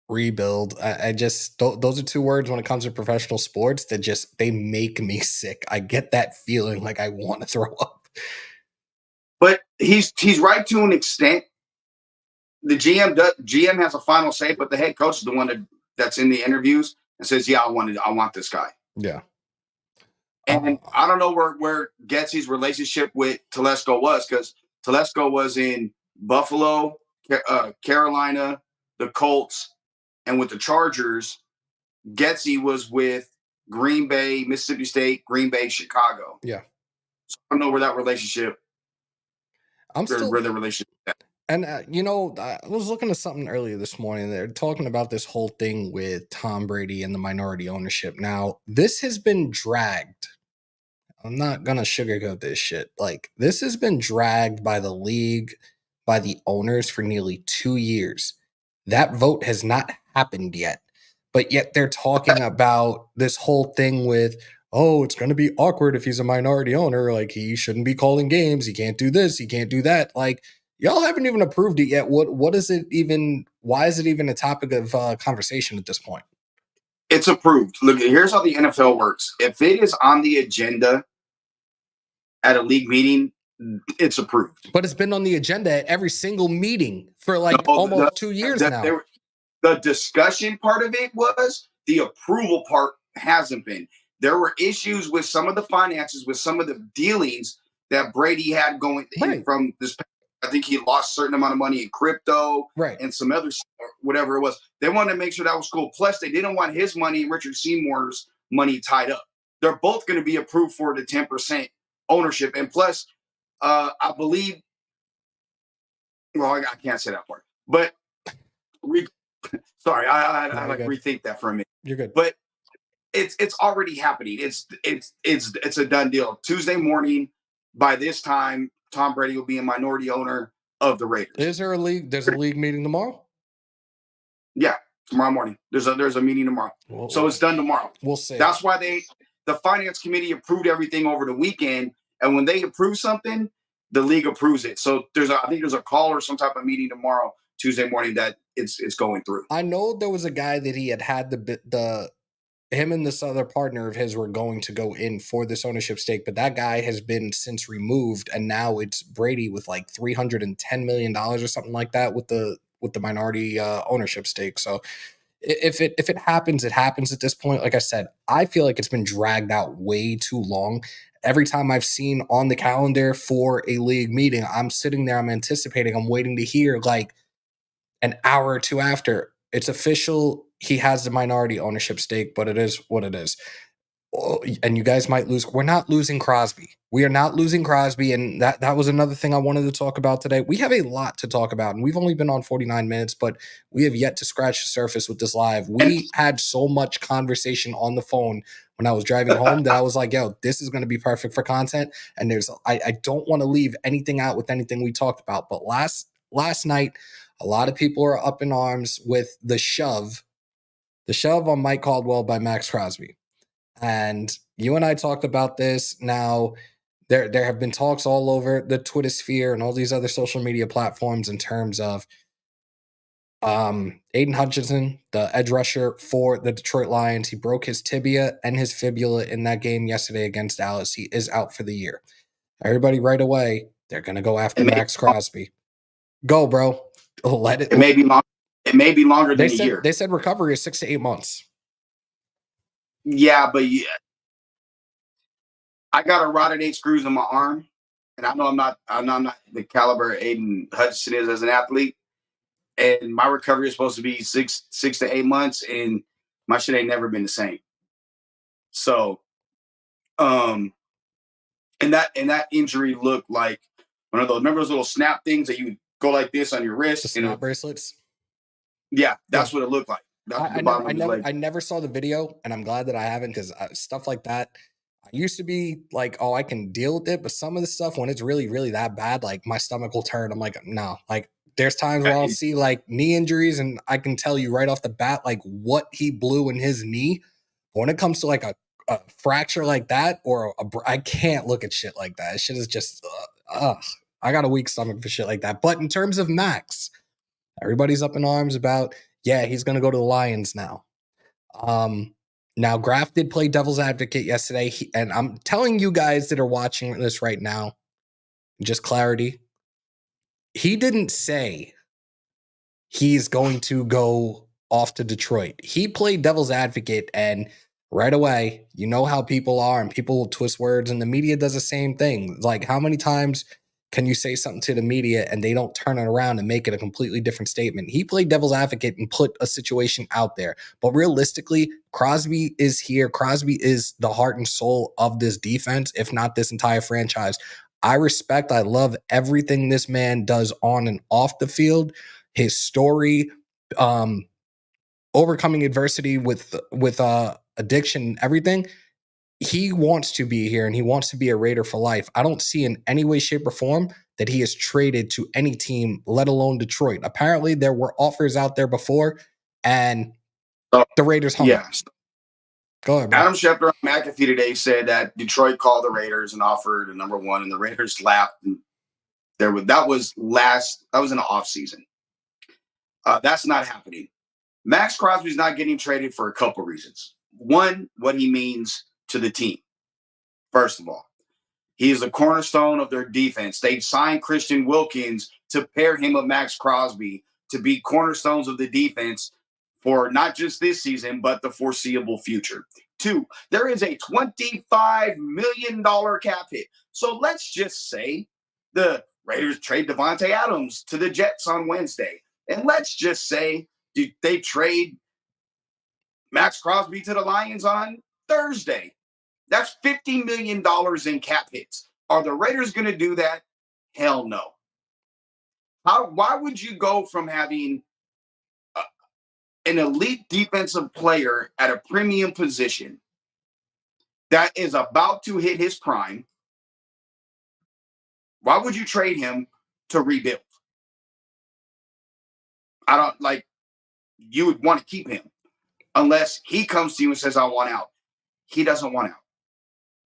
rebuild. I just those are two words when it comes to professional sports that they make me sick. I get that feeling like I want to throw up. But he's right to an extent. The GM has a final say, but the head coach is the one that's in the interviews and says, "Yeah, I want this guy." Yeah. And I don't know where Getsy's relationship with Telesco was, because Telesco was in Buffalo, Carolina, the Colts, and with the Chargers. Getsy was with Green Bay, Mississippi State, Green Bay, Chicago. Yeah. So I don't know where that relationship. Where the relationship is at. And I was looking at something earlier this morning. They're talking about this whole thing with Tom Brady and the minority ownership. Now, this has been dragged. I'm not gonna sugarcoat this shit. Like, this has been dragged by the league, by the owners for nearly 2 years. That vote has not happened yet. But yet they're talking about this whole thing with, oh, it's going to be awkward if he's a minority owner. Like, he shouldn't be calling games. He can't do this. He can't do that. Like, y'all haven't even approved it yet. What is it even? Why is it even a topic of conversation at this point? It's approved. Look, here's how the NFL works. If it is on the agenda at a league meeting, it's approved. But it's been on the agenda at every single meeting for almost 2 years now. The discussion part of it was. The approval part hasn't been. There were issues with some of the finances, with some of the dealings that Brady had going from this. I think he lost a certain amount of money in crypto, and some other whatever it was. They wanted to make sure that was cool. Plus, they didn't want his money and Richard Seymour's money tied up. They're both going to be approved for the 10% ownership, and plus, I believe. Well, I can't say that part, but. Sorry, I rethink that for a minute. You're good, but it's already happening. It's a done deal. Tuesday morning, by this time, Tom Brady will be a minority owner of the Raiders. Is there a league? There's a league meeting tomorrow. Yeah, tomorrow morning. There's a meeting tomorrow. So it's done tomorrow. We'll see. That's why the finance committee approved everything over the weekend, and when they approve something, the league approves it. So I think there's a call or some type of meeting tomorrow, Tuesday morning, that it's going through. I know there was a guy that he had him and this other partner of his were going to go in for this ownership stake, but that guy has been since removed, and now it's Brady with like $310 million or something like that with the minority ownership stake. So if it happens, it happens at this point. Like I said, I feel like it's been dragged out way too long. Every time I've seen on the calendar for a league meeting, I'm sitting there, I'm anticipating, I'm waiting to hear like an hour or two after it's official. He has the minority ownership stake, but it is what it is. And you guys might lose. We're not losing Crosby. We are not losing Crosby. And that was another thing I wanted to talk about today. We have a lot to talk about, and we've only been on 49 minutes, but we have yet to scratch the surface with this live. We had so much conversation on the phone when I was driving home that I was like, yo, this is going to be perfect for content. And I don't want to leave anything out with anything we talked about. But last night, a lot of people are up in arms with the shove on Mike Caldwell by Max Crosby. And you and I talked about this. Now, there have been talks all over the Twitter sphere and all these other social media platforms in terms of Aiden Hutchinson, the edge rusher for the Detroit Lions, he broke his tibia and his fibula in that game yesterday against Dallas. He is out for the year. Everybody right away, they're going to go after Max Crosby. Go, bro. Let it. It may be long. It may be longer than a said, year. They said recovery is 6 to 8 months. Yeah, but I got a rod and 8 screws in my arm, and I know I'm not the caliber Aiden Hutchinson is as an athlete. And my recovery is supposed to be six to 8 months, and my shit ain't never been the same. So, and that injury looked like one of those. Remember those little snap things that you would go like this on your wrist? The snap bracelets. Yeah, that's what it looked like. I never saw the video, and I'm glad that I haven't, because stuff like that. I used to be like, oh, I can deal with it, but some of the stuff when it's really, really that bad, like my stomach will turn. I'm like, no, like there's times where I'll see like knee injuries, and I can tell you right off the bat like what he blew in his knee. But when it comes to like a fracture like that, or I can't look at shit like that. Shit is just, I got a weak stomach for shit like that. But in terms of Max, everybody's up in arms about, yeah, he's going to go to the Lions now. Now, Graf did play devil's advocate yesterday, and I'm telling you guys that are watching this right now, just clarity, he didn't say he's going to go off to Detroit. He played devil's advocate, and right away, you know how people are, and people will twist words, and the media does the same thing. Like, how many times can you say something to the media and they don't turn it around and make it a completely different statement? He played devil's advocate and put a situation out there. But realistically, Crosby is here. Crosby is the heart and soul of this defense, if not this entire franchise. I love everything this man does on and off the field. His story, overcoming adversity with addiction and everything. He wants to be here, and he wants to be a Raider for life. I don't see in any way, shape, or form that he is traded to any team, let alone Detroit. Apparently, there were offers out there before, and the Raiders hung up. Go ahead, bro. Adam Schefter on McAfee today said that Detroit called the Raiders and offered a number 1, and the Raiders laughed. And that was in the offseason. That's not happening. Max Crosby's not getting traded for a couple reasons. One, what he means to the team. First of all, he is a cornerstone of their defense. They signed Christian Wilkins to pair him with Max Crosby to be cornerstones of the defense for not just this season, but the foreseeable future. 2, there is a $25 million cap hit. So let's just say the Raiders trade Davante Adams to the Jets on Wednesday. And let's just say they trade Max Crosby to the Lions on Thursday. That's $50 million in cap hits. Are the Raiders going to do that? Hell no. Why would you go from having an elite defensive player at a premium position that is about to hit his prime? Why would you trade him to rebuild? You would want to keep him unless he comes to you and says, I want out. He doesn't want out.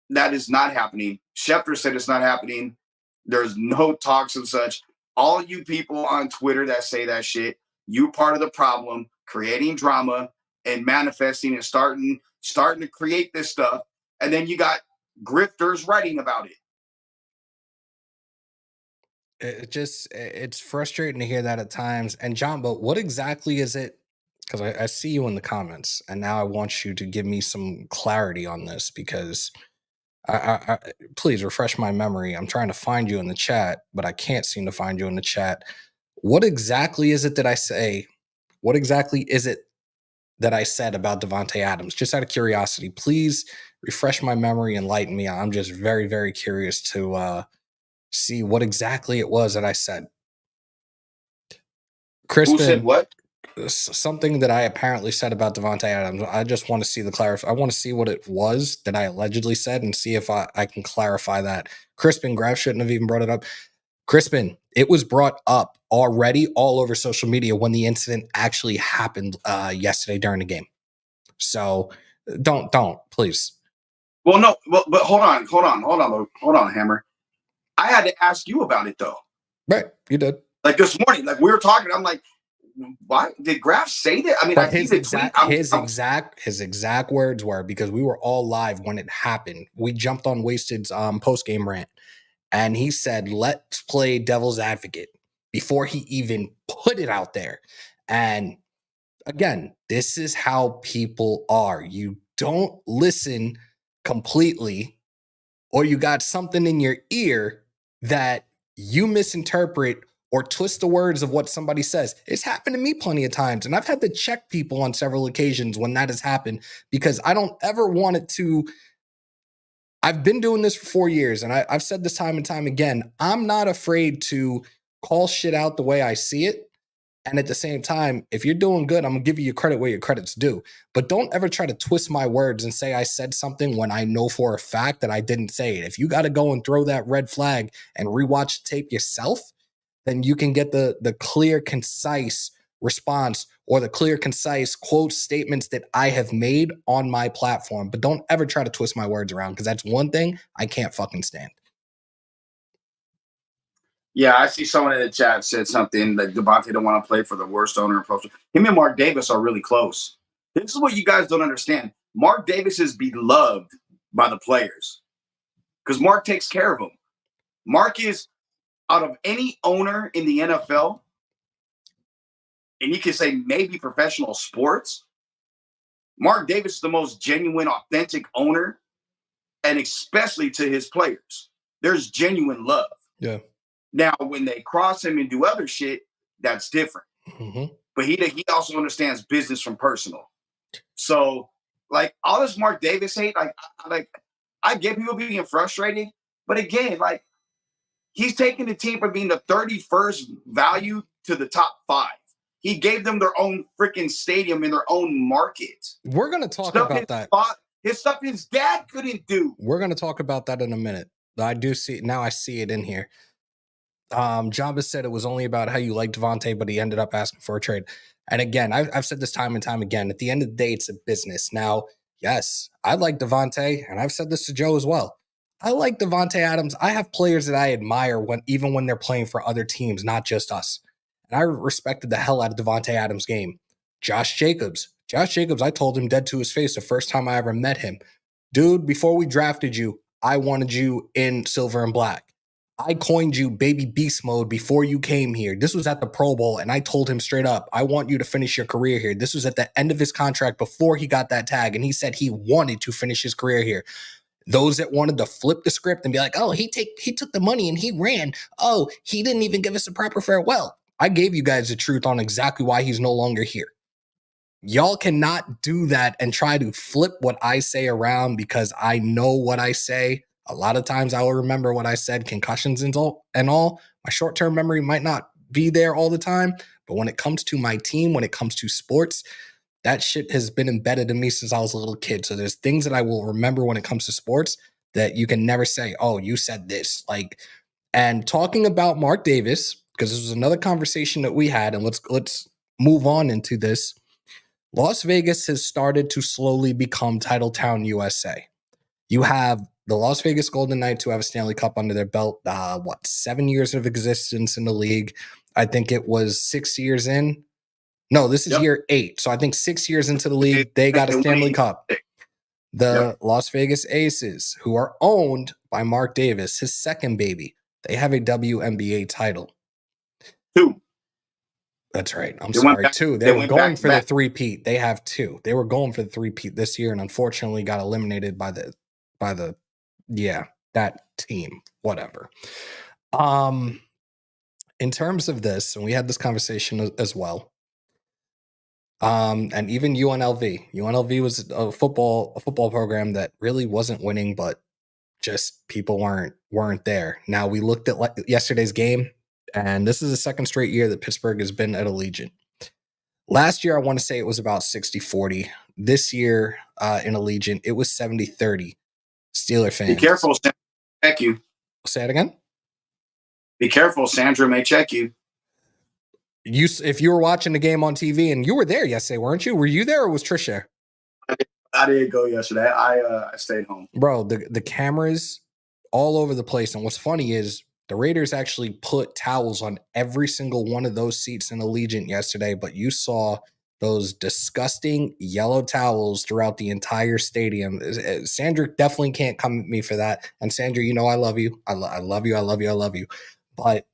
That is not happening. Schefter said it's not happening. There's no talks of such. All you people on Twitter that say that shit, you part of the problem, creating drama and manifesting and starting to create this stuff. And then you got grifters writing about it. It's frustrating to hear that at times. And John, but what exactly is it? Because I see you in the comments, and now I want you to give me some clarity on this, because I please refresh my memory. I'm trying to find you in the chat, but I can't seem to find you in the chat. What exactly is it that I say? What exactly is it that I said about Davante Adams? Just out of curiosity, please refresh my memory, enlighten me. I'm just very, very curious to see what exactly it was that I said. Crispin, who said what? Something that I apparently said about Davante Adams. I just want to see I want to see what it was that I allegedly said and see if I can clarify that. Crispin, Graf shouldn't have even brought it up. Crispin, it was brought up already all over social media when the incident actually happened yesterday during the game. So don't please. Well, no, but hold on, Hammer. I had to ask you about it though. Right, you did. Like this morning, like we were talking, I'm like, why did Graf say that? I mean, But I see his the tweet. exact words were, because we were all live when it happened. We jumped on Wasted's post game rant, and he said, "Let's play devil's advocate," before he even put it out there. And again, this is how people are. You don't listen completely, or you got something in your ear that you misinterpret or twist the words of what somebody says. It's happened to me plenty of times, and I've had to check people on several occasions when that has happened, because I don't ever want it to. I've been doing this for 4 years, and I've said this time and time again. I'm not afraid to call shit out the way I see it. And at the same time, if you're doing good, I'm gonna give you your credit where your credit's due. But don't ever try to twist my words and say I said something when I know for a fact that I didn't say it. If you got to go and throw that red flag and rewatch the tape yourself, then you can get the clear, concise response or the clear, concise quote statements that I have made on my platform. But don't ever try to twist my words around, because that's one thing I can't fucking stand. Yeah, I see someone in the chat said something that Devontae don't want to play for the worst owner in pro. Him and Mark Davis are really close. This is what you guys don't understand. Mark Davis is beloved by the players because Mark takes care of them. Mark is, out of any owner in the NFL, and you can say maybe professional sports, Mark Davis is the most genuine, authentic owner, and especially to his players. There's genuine love. Yeah. Now, when they cross him and do other shit, that's different. Mm-hmm. But he also understands business from personal. So, like, all this Mark Davis hate, I get people being frustrated, but again, like, he's taking the team from being the 31st value to the top 5. He gave them their own freaking stadium in their own market. We're gonna talk about that. His stuff his dad couldn't do. We're gonna talk about that in a minute. I do see now. I see it in here. Jamba said it was only about how you like Devontae, but he ended up asking for a trade. And again, I've said this time and time again. At the end of the day, it's a business. Now, yes, I like Devontae, and I've said this to Joe as well. I like Devontae Adams. I have players that I admire even when they're playing for other teams, not just us. And I respected the hell out of Devontae Adams' game. Josh Jacobs, I told him dead to his face the first time I ever met him. Dude, before we drafted you, I wanted you in silver and black. I coined you baby beast mode before you came here. This was at the Pro Bowl, and I told him straight up, I want you to finish your career here. This was at the end of his contract before he got that tag, and he said he wanted to finish his career here. Those that wanted to flip the script and be like, oh, he took the money and he ran. Oh, he didn't even give us a proper farewell. I gave you guys the truth on exactly why he's no longer here. Y'all cannot do that and try to flip what I say around because I know what I say. A lot of times I will remember what I said, concussions and all. My short-term memory might not be there all the time, but when it comes to my team, when it comes to sports, that shit has been embedded in me since I was a little kid. So there's things that I will remember when it comes to sports that you can never say, oh, you said this. And talking about Mark Davis, because this was another conversation that we had, and let's move on into this. Las Vegas has started to slowly become Titletown USA. You have the Las Vegas Golden Knights, who have a Stanley Cup under their belt. 7 years of existence in the league. I think it was 6 years in. No, this is year 8. So I think 6 years into the league, they got a Stanley Cup. The Las Vegas Aces, who are owned by Mark Davis, his second baby, they have a WNBA title. 2. That's right. I'm sorry. 2. They were going for the three-peat. They have 2. They were going for the three-peat this year and unfortunately got eliminated by that team. Whatever. In terms of this, and we had this conversation as well. And even UNLV was a football program that really wasn't winning, but just people weren't there. Now we looked at yesterday's game, and this is the second straight year that Pittsburgh has been at Allegiant. Last year, I want to say it was about 60-40. This year in Allegiant, it was 70-30. Steeler fans. Be careful, Sandra may check you. Say it again? Be careful, Sandra may check you. If you were watching the game on TV, and you were there yesterday, weren't you? Were you there or was Trish there? I didn't go yesterday. I stayed home. Bro, the cameras all over the place. And what's funny is The Raiders actually put towels on every single one of those seats in Allegiant yesterday, but you saw those disgusting yellow towels throughout the entire stadium. Sandra definitely can't come at me for that. And Sandra, you know I love you. I love you. I love you. I love you. But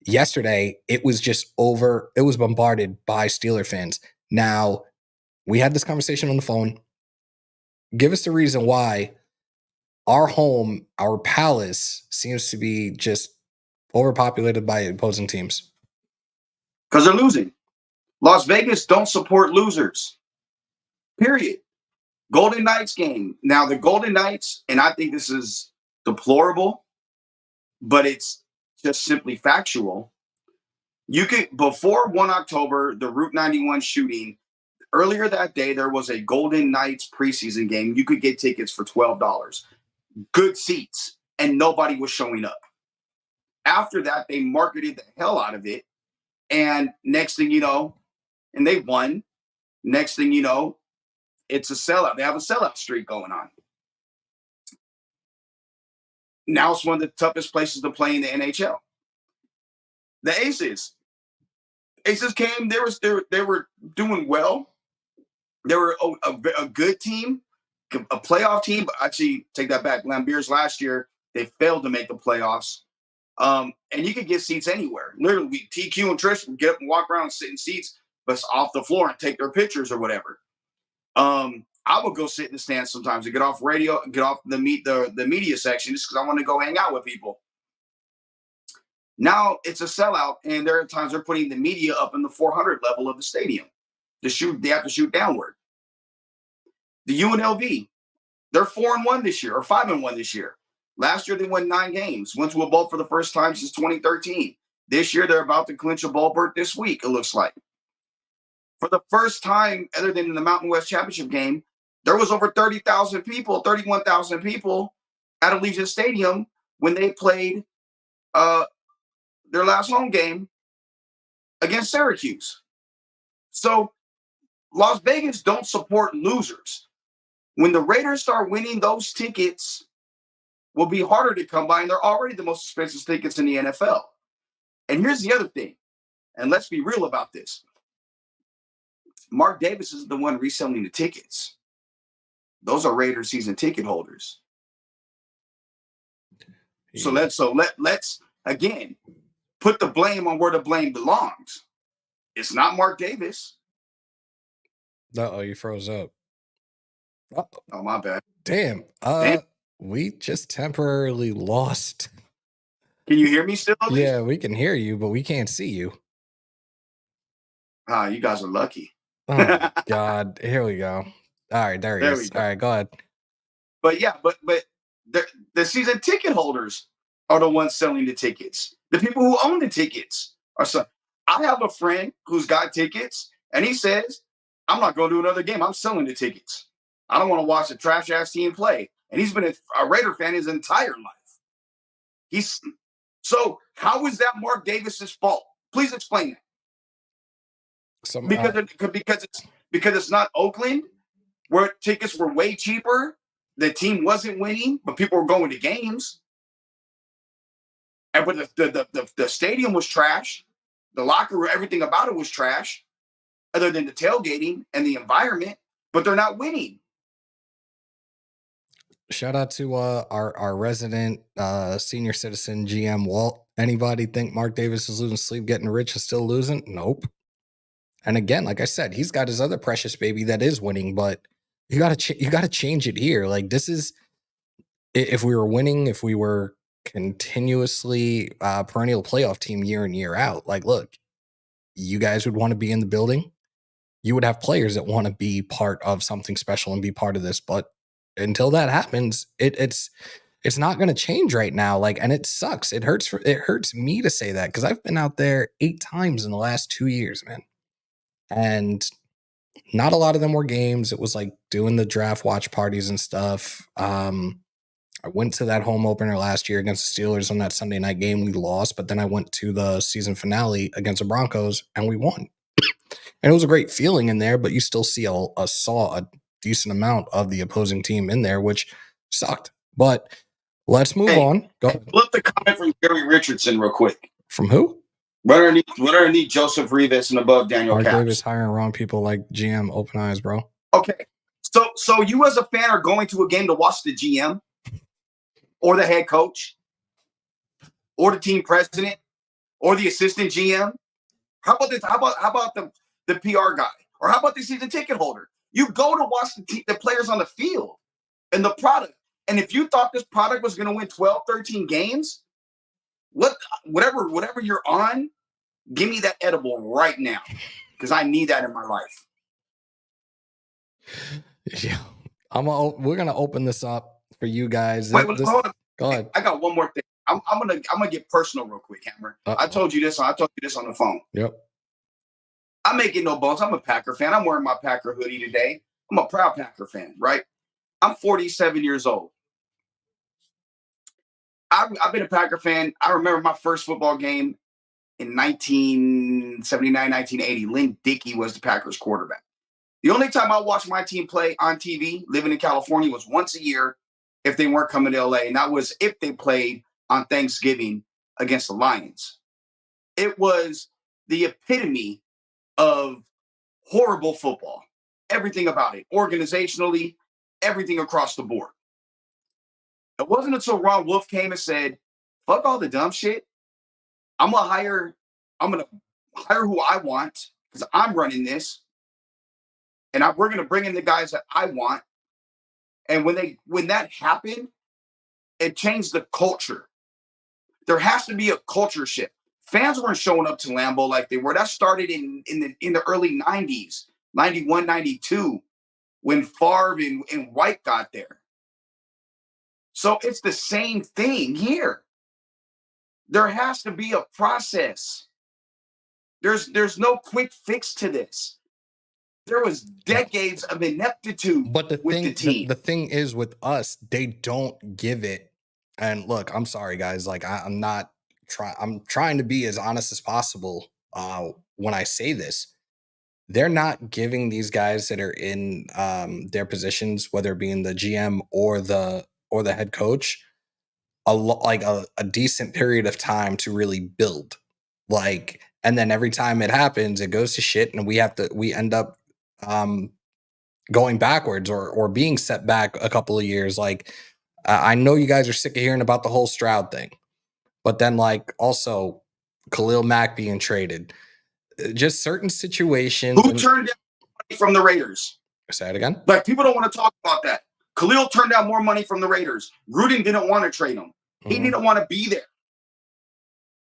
yesterday, it was just it was bombarded by Steeler fans. Now, we had this conversation on the phone. Give us the reason why our home, our palace, seems to be just overpopulated by opposing teams. Because they're losing. Las Vegas don't support losers. Period. Golden Knights game. Now, the Golden Knights, and I think this is deplorable, but it's just simply factual. You could, before 1 October, the Route 91 shooting, earlier that day, there was a Golden Knights preseason game. You could get tickets for $12. Good seats, and nobody was showing up. After that, they marketed the hell out of it. And next thing you know, and they won. Next thing you know, it's a sellout. They have a sellout streak going on. Now it's one of the toughest places to play in the NHL. The Aces came. They were doing well. They were a good team, a playoff team. But actually, take that back. Lambeers last year, they failed to make the playoffs. And you could get seats anywhere. Literally, TQ and Trish would get up and walk around and sit in seats, but off the floor and take their pictures or whatever. I would go sit in the stands sometimes to get off radio, get off the media section just because I want to go hang out with people. Now it's a sellout, and there are times they're putting the media up in the 400 level of the stadium to shoot. They have to shoot downward. The UNLV, they're 4-1 this year or 5-1 this year. Last year, they won 9 games, went to a bowl for the first time since 2013. This year, they're about to clinch a bowl berth this week, it looks like. For the first time, other than in the Mountain West Championship game, there was over 30,000 people, 31,000 people at Allegiant Stadium when they played their last home game against Syracuse. So Las Vegas don't support losers. When the Raiders start winning, those tickets will be harder to come by, and they're already the most expensive tickets in the NFL. And here's the other thing, and let's be real about this. Mark Davis is the one reselling the tickets. Those are Raiders season ticket holders. So let's again put the blame on where the blame belongs. It's not Mark Davis. Uh-oh, you froze up. Uh-oh. Oh, my bad. Damn. We just temporarily lost. Can you hear me still? Yeah, we can hear you, but we can't see you. You guys are lucky. Oh God, here we go. All right, there he is. All right, go ahead. But yeah, but the season ticket holders are the ones selling the tickets. The people who own the tickets are some. I have a friend who's got tickets, and he says, "I'm not going to do another game. I'm selling the tickets. I don't want to watch a trash ass team play." And he's been a Raider fan his entire life. So how is that Mark Davis's fault? Please explain that. Because it's not Oakland, where tickets were way cheaper. The team wasn't winning, but people were going to games. And but the stadium was trash. The locker room, everything about it was trash, other than the tailgating and the environment. But they're not winning. Shout out to our resident senior citizen GM Walt. Anybody think Mark Davis is losing sleep, getting rich, and still losing? Nope. And again, like I said, he's got his other precious baby that is winning, but you gotta change it here. Like, this is, if we were winning, if we were continuously perennial playoff team year in, year out, like, look, you guys would want to be in the building. You would have players that want to be part of something special and be part of this, but until that happens, it's not going to change right now. Like, and it sucks. It hurts me to say that because I've been out there 8 times in the last 2 years, man. And not a lot of them were games. It was like doing the draft watch parties and stuff. I went to that home opener last year against the Steelers on that Sunday night game. We lost, but then I went to the season finale against the Broncos and we won. And it was a great feeling in there, but you still see a decent amount of the opposing team in there, which sucked. But Let's move on. Go ahead. Flip the comment from Gary Richardson real quick. From who? Right underneath Joseph Rivas and above Daniel Mark Caps. Davis hiring wrong people like GM. Open eyes, bro. Okay. So you as a fan are going to a game to watch the GM or the head coach or the team president or the assistant GM? How about this? How about the PR guy? Or how about the season ticket holder? You go to watch the players on the field and the product. And if you thought this product was going to win 12, 13 games, whatever you're on, give me that edible right now, because I need that in my life. Yeah, we're gonna open this up for you guys. Wait, hold on. Go ahead. I got one more thing. I'm gonna get personal real quick, Hammer. I told you this on the phone. Yep. I'm making no bones. I'm a Packer fan. I'm wearing my Packer hoodie today. I'm a proud Packer fan, right? I'm 47 years old. I've been a Packer fan. I remember my first football game in 1979, 1980. Lynn Dickey was the Packers quarterback. The only time I watched my team play on TV, living in California, was once a year if they weren't coming to LA. And that was if they played on Thanksgiving against the Lions. It was the epitome of horrible football. Everything about it, organizationally, everything across the board. It wasn't until Ron Wolf came and said, fuck all the dumb shit. I'm gonna hire who I want because I'm running this. And we're gonna bring in the guys that I want. And when that happened, it changed the culture. There has to be a culture shift. Fans weren't showing up to Lambeau like they were. That started in the early 90s, 91, 92, when Favre and White got there. So it's the same thing here. There has to be a process. There's no quick fix to this. There was decades of ineptitude with the team. The thing is with us, they don't give it. And look, I'm sorry, guys. Like I'm trying to be as honest as possible when I say this. They're not giving these guys that are in their positions, whether it be in the GM or the head coach, a decent period of time to really build. Like, and then every time it happens, it goes to shit, and we end up going backwards or being set back a couple of years. Like, I know you guys are sick of hearing about the whole Stroud thing, but then like also Khalil Mack being traded, just certain situations. Who turned down money from the Raiders? Say it again. Like, people don't want to talk about that. Khalil turned down more money from the Raiders. Gruden didn't want to trade him. He didn't want to be there.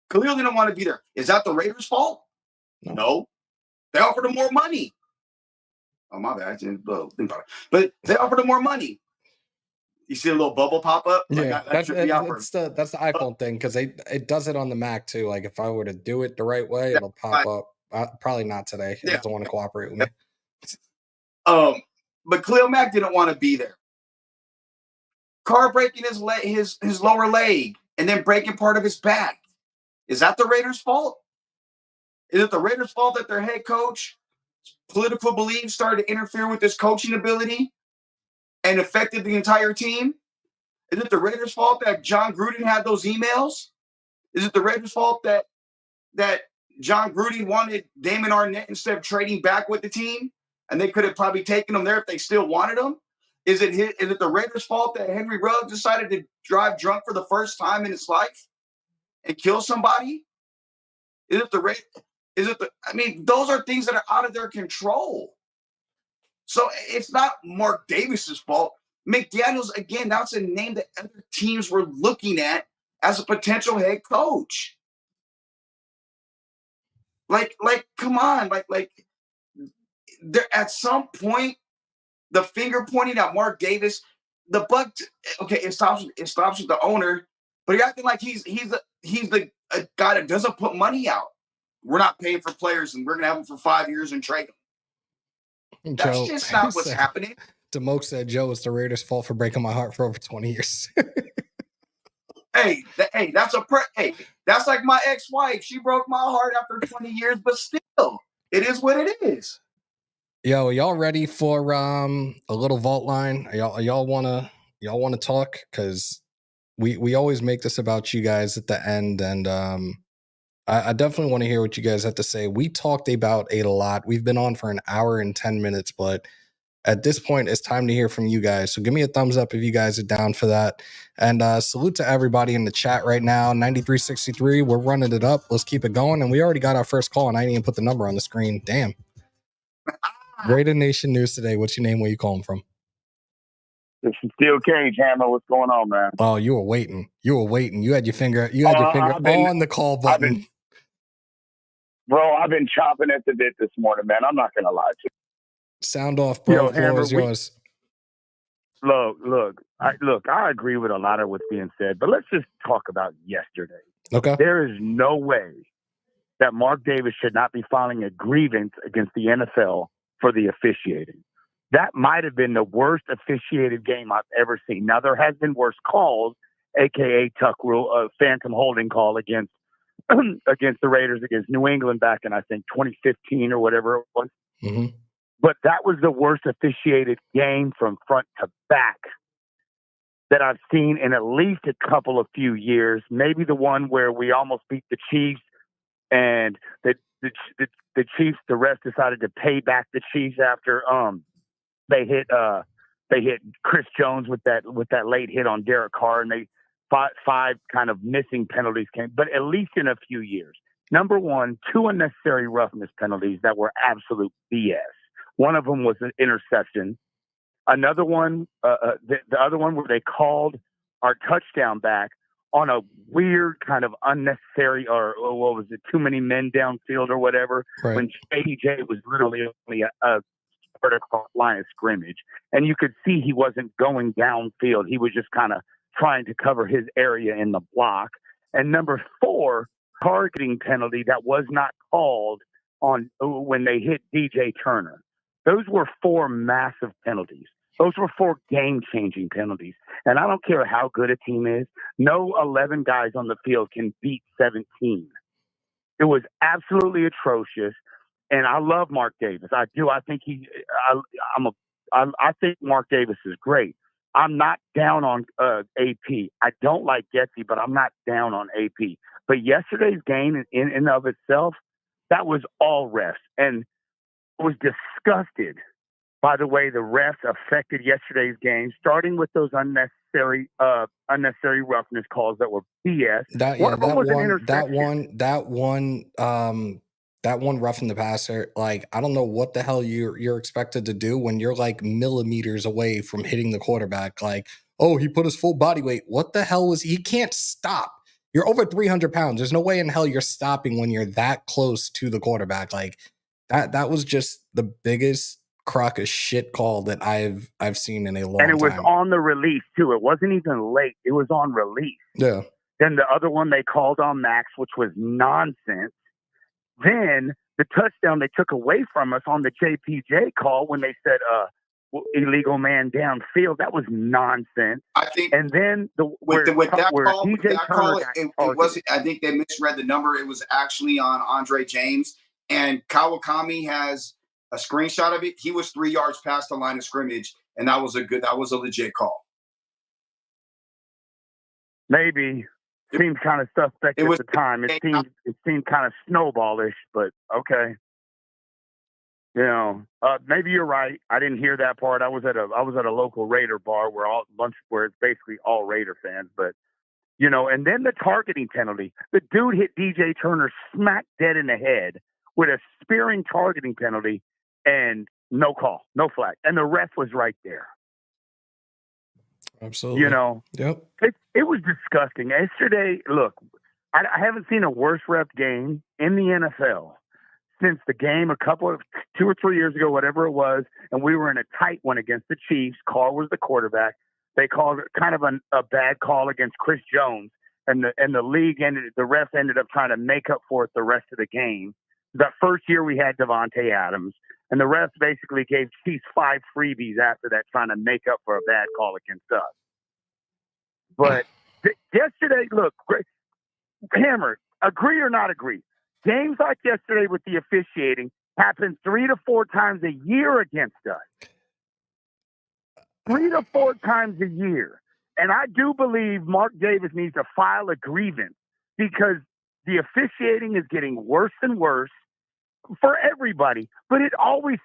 Khalil didn't want to be there. Is that the Raiders' fault? No. They offered him more money. Oh, my bad. I didn't think about it. But they offered him more money. You see a little bubble pop up? Yeah, that's the iPhone thing, because it does it on the Mac too. Like if I were to do it the right way, it'll pop up. Probably not today. It doesn't want to cooperate with me. But Khalil Mack didn't want to be there. Carr breaking his lower leg and then breaking part of his back. Is that the Raiders' fault? Is it the Raiders' fault that their head coach political beliefs started to interfere with his coaching ability and affected the entire team? Is it the Raiders' fault that John Gruden had those emails? Is it the Raiders' fault that John Gruden wanted Damon Arnett instead of trading back with the team, and they could have probably taken him there if they still wanted him? Is it the Raiders' fault that Henry Ruggs decided to drive drunk for the first time in his life and kill somebody? I mean, those are things that are out of their control. So it's not Mark Davis's fault. McDaniels, again, that's a name that other teams were looking at as a potential head coach. Like, come on, like there at some point, the finger pointing at Mark Davis, the buck. Okay, it stops with the owner, but you're acting like he's the guy that doesn't put money out. We're not paying for players, and we're gonna have them for 5 years and trade them. That's just not what's happening. Demoke said, "Joe, it's the Raiders' fault for breaking my heart for over 20 years." Hey, that's like my ex-wife. She broke my heart after 20 years, but still, it is what it is. Yo, y'all ready for a little vault line? Y'all wanna talk? Because we always make this about you guys at the end, and I definitely want to hear what you guys have to say. We talked about it a lot. We've been on for an hour and 10 minutes, but at this point, it's time to hear from you guys. So give me a thumbs up if you guys are down for that. And salute to everybody in the chat right now. 9363, we're running it up. Let's keep it going. And we already got our first call, and I didn't even put the number on the screen. Damn. Raider Nation News today. What's your name? Where you calling from? This is Steel Cage, Hammer. What's going on, man? Oh, you were waiting. You were waiting. You had your finger on the call button. I've been chopping at the bit this morning, man. I'm not going to lie to you. Sound off, bro. Floor is yours. Look, I agree with a lot of what's being said, but let's just talk about yesterday. Okay. There is no way that Mark Davis should not be filing a grievance against the NFL for the officiating. That might have been the worst officiated game I've ever seen. Now, there has been worse calls, a.k.a. Tuck Rule, phantom holding call against against the Raiders, against New England back in, I think, 2015 or whatever it was. Mm-hmm. But that was the worst officiated game from front to back that I've seen in at least a couple of few years. Maybe the one where we almost beat the Chiefs and the Chiefs, the refs decided to pay back the Chiefs after they hit Chris Jones with that late hit on Derek Carr, and they five kind of missing penalties came, but at least in a few years. Number one, 2 unnecessary roughness penalties that were absolute BS. One of them was an interception. Another one, the other one where they called our touchdown back on a weird kind of unnecessary, or what was it, too many men downfield or whatever, right, when JPJ was literally only a vertical line of scrimmage. And you could see he wasn't going downfield. He was just kind of trying to cover his area in the block. And number 4, targeting penalty that was not called on when they hit DJ Turner. Those were 4 massive penalties. Those were 4 game-changing penalties. And I don't care how good a team is. No 11 guys on the field can beat 17. It was absolutely atrocious. And I love Mark Davis. I do. I think I think Mark Davis is great. I'm not down on AP. I don't like Getsy, but I'm not down on AP. But yesterday's game in and of itself, that was all refs. And I was disgusted by the way the refs affected yesterday's game, starting with those unnecessary roughness calls that were BS. That one roughing the passer, like, I don't know what the hell you're expected to do when you're like millimeters away from hitting the quarterback. Like, oh, he put his full body weight. What the hell was he can't stop. You're over 300 pounds. There's no way in hell you're stopping when you're that close to the quarterback. Like, that was just the biggest crock of shit call that I've seen in a long time. And it was on the release too. It wasn't even late. It was on release. Yeah. Then the other one they called on Max, which was nonsense. Then the touchdown they took away from us on the JPJ call when they said illegal man downfield, that was nonsense. I think, and then with that call, it wasn't. I think they misread the number. It was actually on Andre James, and Kawakami has a screenshot of it. He was 3 yards past the line of scrimmage, and that was a legit call. Maybe. Seemed kind of suspect at the time. It seemed kind of snowballish, but okay. You know, maybe you're right. I didn't hear that part. I was at a local Raider bar where it's basically all Raider fans. But you know, and then the targeting penalty. The dude hit DJ Turner smack dead in the head with a spearing targeting penalty, and no call, no flag, and the ref was right there. Absolutely. You know, yep. It was disgusting. Yesterday, look, I haven't seen a worse ref game in the NFL since the game 2 or 3 years ago, whatever it was, and we were in a tight one against the Chiefs. Carr was the quarterback. They called it kind of a bad call against Chris Jones, and the refs ended up trying to make up for it the rest of the game. That first year we had Devontae Adams, and the refs basically gave Chiefs 5 freebies after that, trying to make up for a bad call against us. But yesterday, look, Hammer, agree or not agree, games like yesterday with the officiating happen 3 to 4 times a year against us. 3 to 4 times a year. And I do believe Mark Davis needs to file a grievance because the officiating is getting worse and worse for everybody. But we always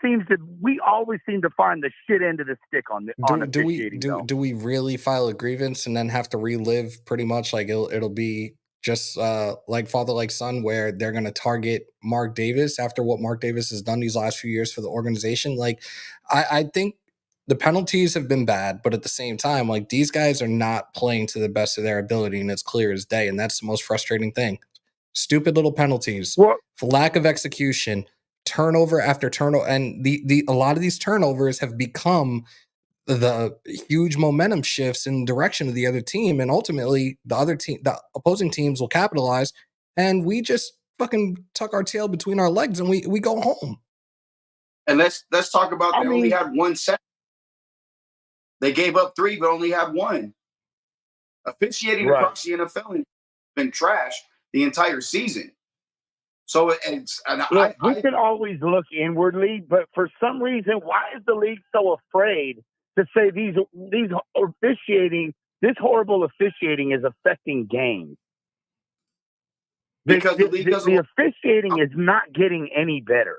seem to find the shit end of the stick on officiating. Do we really file a grievance and then have to relive pretty much like it'll be just like father like son, where they're going to target Mark Davis after what Mark Davis has done these last few years for the organization? Like, I think the penalties have been bad, but at the same time, like, these guys are not playing to the best of their ability, and it's clear as day. And that's the most frustrating thing. Stupid little penalties, lack of execution, turnover after turnover, and a lot of these turnovers have become the huge momentum shifts in the direction of the other team, and ultimately the opposing teams will capitalize, and we just fucking tuck our tail between our legs and we go home. And let's talk about they only had one set. They gave up 3, but only had 1. Officiating across the NFL has been trash the entire season. So we can always look inwardly, but for some reason, why is the league so afraid to say these officiating, this horrible officiating is affecting games? Because the officiating is not getting any better.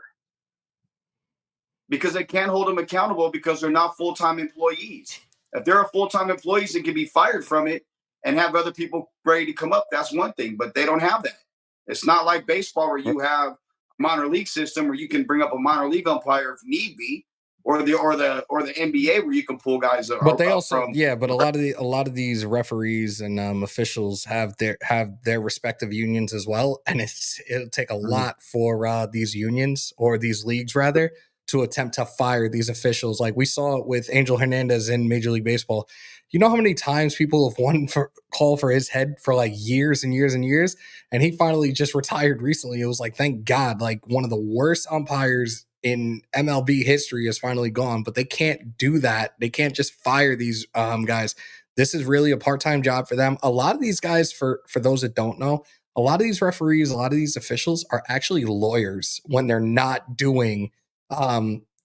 Because they can't hold them accountable because they're not full-time employees. If they're full-time employees and can be fired from it and have other people ready to come up, that's one thing, but they don't have that. It's not like baseball where you have a minor league system where you can bring up a minor league umpire if need be, or the NBA where you can pull guys. But they also, but a lot of these referees and officials have their respective unions as well, and it'll take a lot for these unions, or these leagues rather, to attempt to fire these officials. Like we saw with Angel Hernandez in Major League Baseball. You know how many times people have call for his head for like years and years and years, and he finally just retired recently. It was like, thank God, like one of the worst umpires in MLB history is finally gone. But they can't do that. They can't just fire these guys. This is really a part-time job for them. A lot of these guys, for those that don't know, a lot of these referees, a lot of these officials are actually lawyers when they're not doing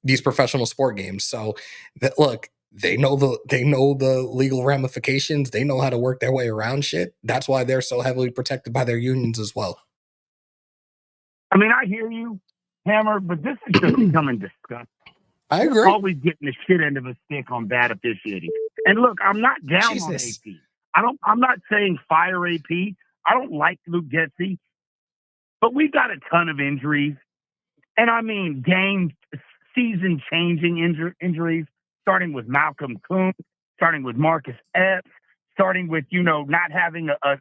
these professional sport games. So that, look, they know the legal ramifications. They know how to work their way around shit. That's why they're so heavily protected by their unions as well. I mean, I hear you, Hammer, but this is just becoming disgusting. I agree. We're always getting the shit end of a stick on bad officiating. And look, I'm not down on AP. I'm not saying fire AP. I don't like Luke Getsy, but we've got a ton of injuries. And I mean, season-changing injuries, starting with Malcolm Kuhn, starting with Marcus Epps, starting with, not having a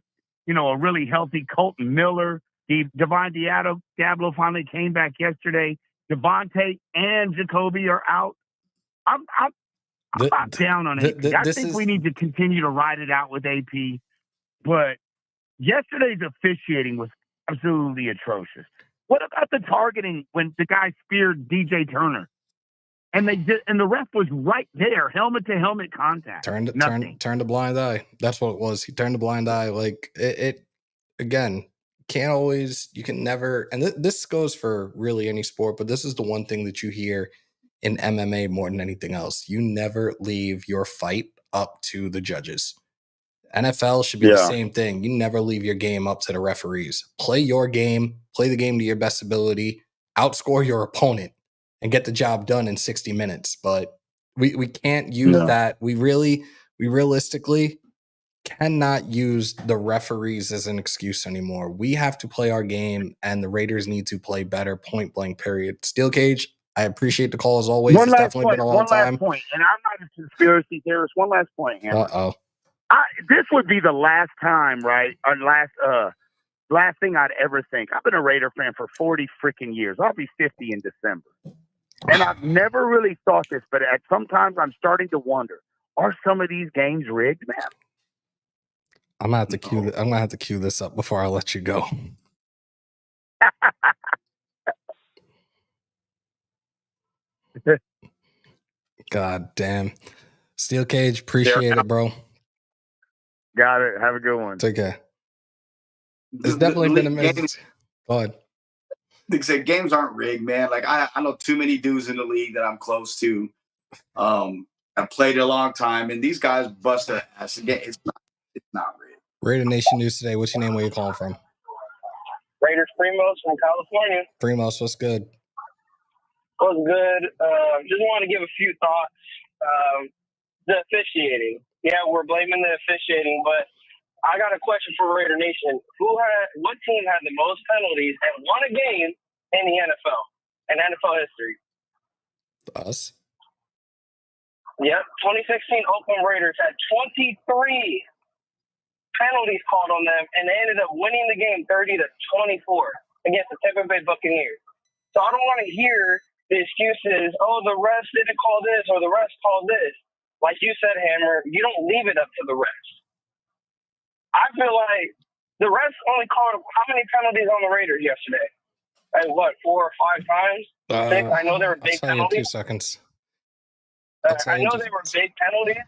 really healthy Colton Miller. Divine Diablo finally came back yesterday. Devontae and Jacoby are out. I'm not down on AP. I think we need to continue to ride it out with AP. But yesterday's officiating was absolutely atrocious. What about the targeting when the guy speared DJ Turner? And the ref was right there, helmet to helmet contact. Turned a blind eye. That's what it was. He turned a blind eye. Like it again, you can never, and this goes for really any sport, but this is the one thing that you hear in MMA more than anything else. You never leave your fight up to the judges. NFL should be the same thing. You never leave your game up to the referees. Play your game, play the game to your best ability, outscore your opponent, and get the job done in 60 minutes. But we can't use that. We realistically cannot use the referees as an excuse anymore. We have to play our game, and the Raiders need to play better, point blank, period. Steel Cage, I appreciate the call as always. It's definitely been a long time. One last point, and I'm not a conspiracy theorist. One last point, Hammer. Uh-oh. This would be the last time, right? Or last thing I'd ever think. I've been a Raider fan for 40 freaking years. I'll be 50 in December. And I've never really thought this, but at sometimes I'm starting to wonder, are some of these games rigged, man? I'm gonna have to cue this up before I let you go. God damn. Steel Cage, appreciate it, bro. Got it. Have a good one. Take care. It's definitely been amazing. Go ahead. They say games aren't rigged, man. Like I know too many dudes in the league that I'm close to. I've played it a long time, and these guys bust their ass. Again, it's not real. Raider Nation News today. What's your name? Where you calling from? Raiders Primos from California. Primos, what's good? What's good? Just want to give a few thoughts. The officiating. Yeah, we're blaming the officiating, but I got a question for Raider Nation. What team had the most penalties and won a game in the NFL, in NFL history? Us. Yep. 2016 Oakland Raiders had 23 penalties called on them, and they ended up winning the game 30-24 against the Tampa Bay Buccaneers. So I don't want to hear the excuses, oh, the refs didn't call this or the refs called this. Like you said, Hammer, you don't leave it up to the refs. I feel like the refs only called how many penalties on the Raiders yesterday? Like what, 4 or 5 times? 6? I know they were big I'll tell you in 2 penalties. seconds. I know they were big penalties.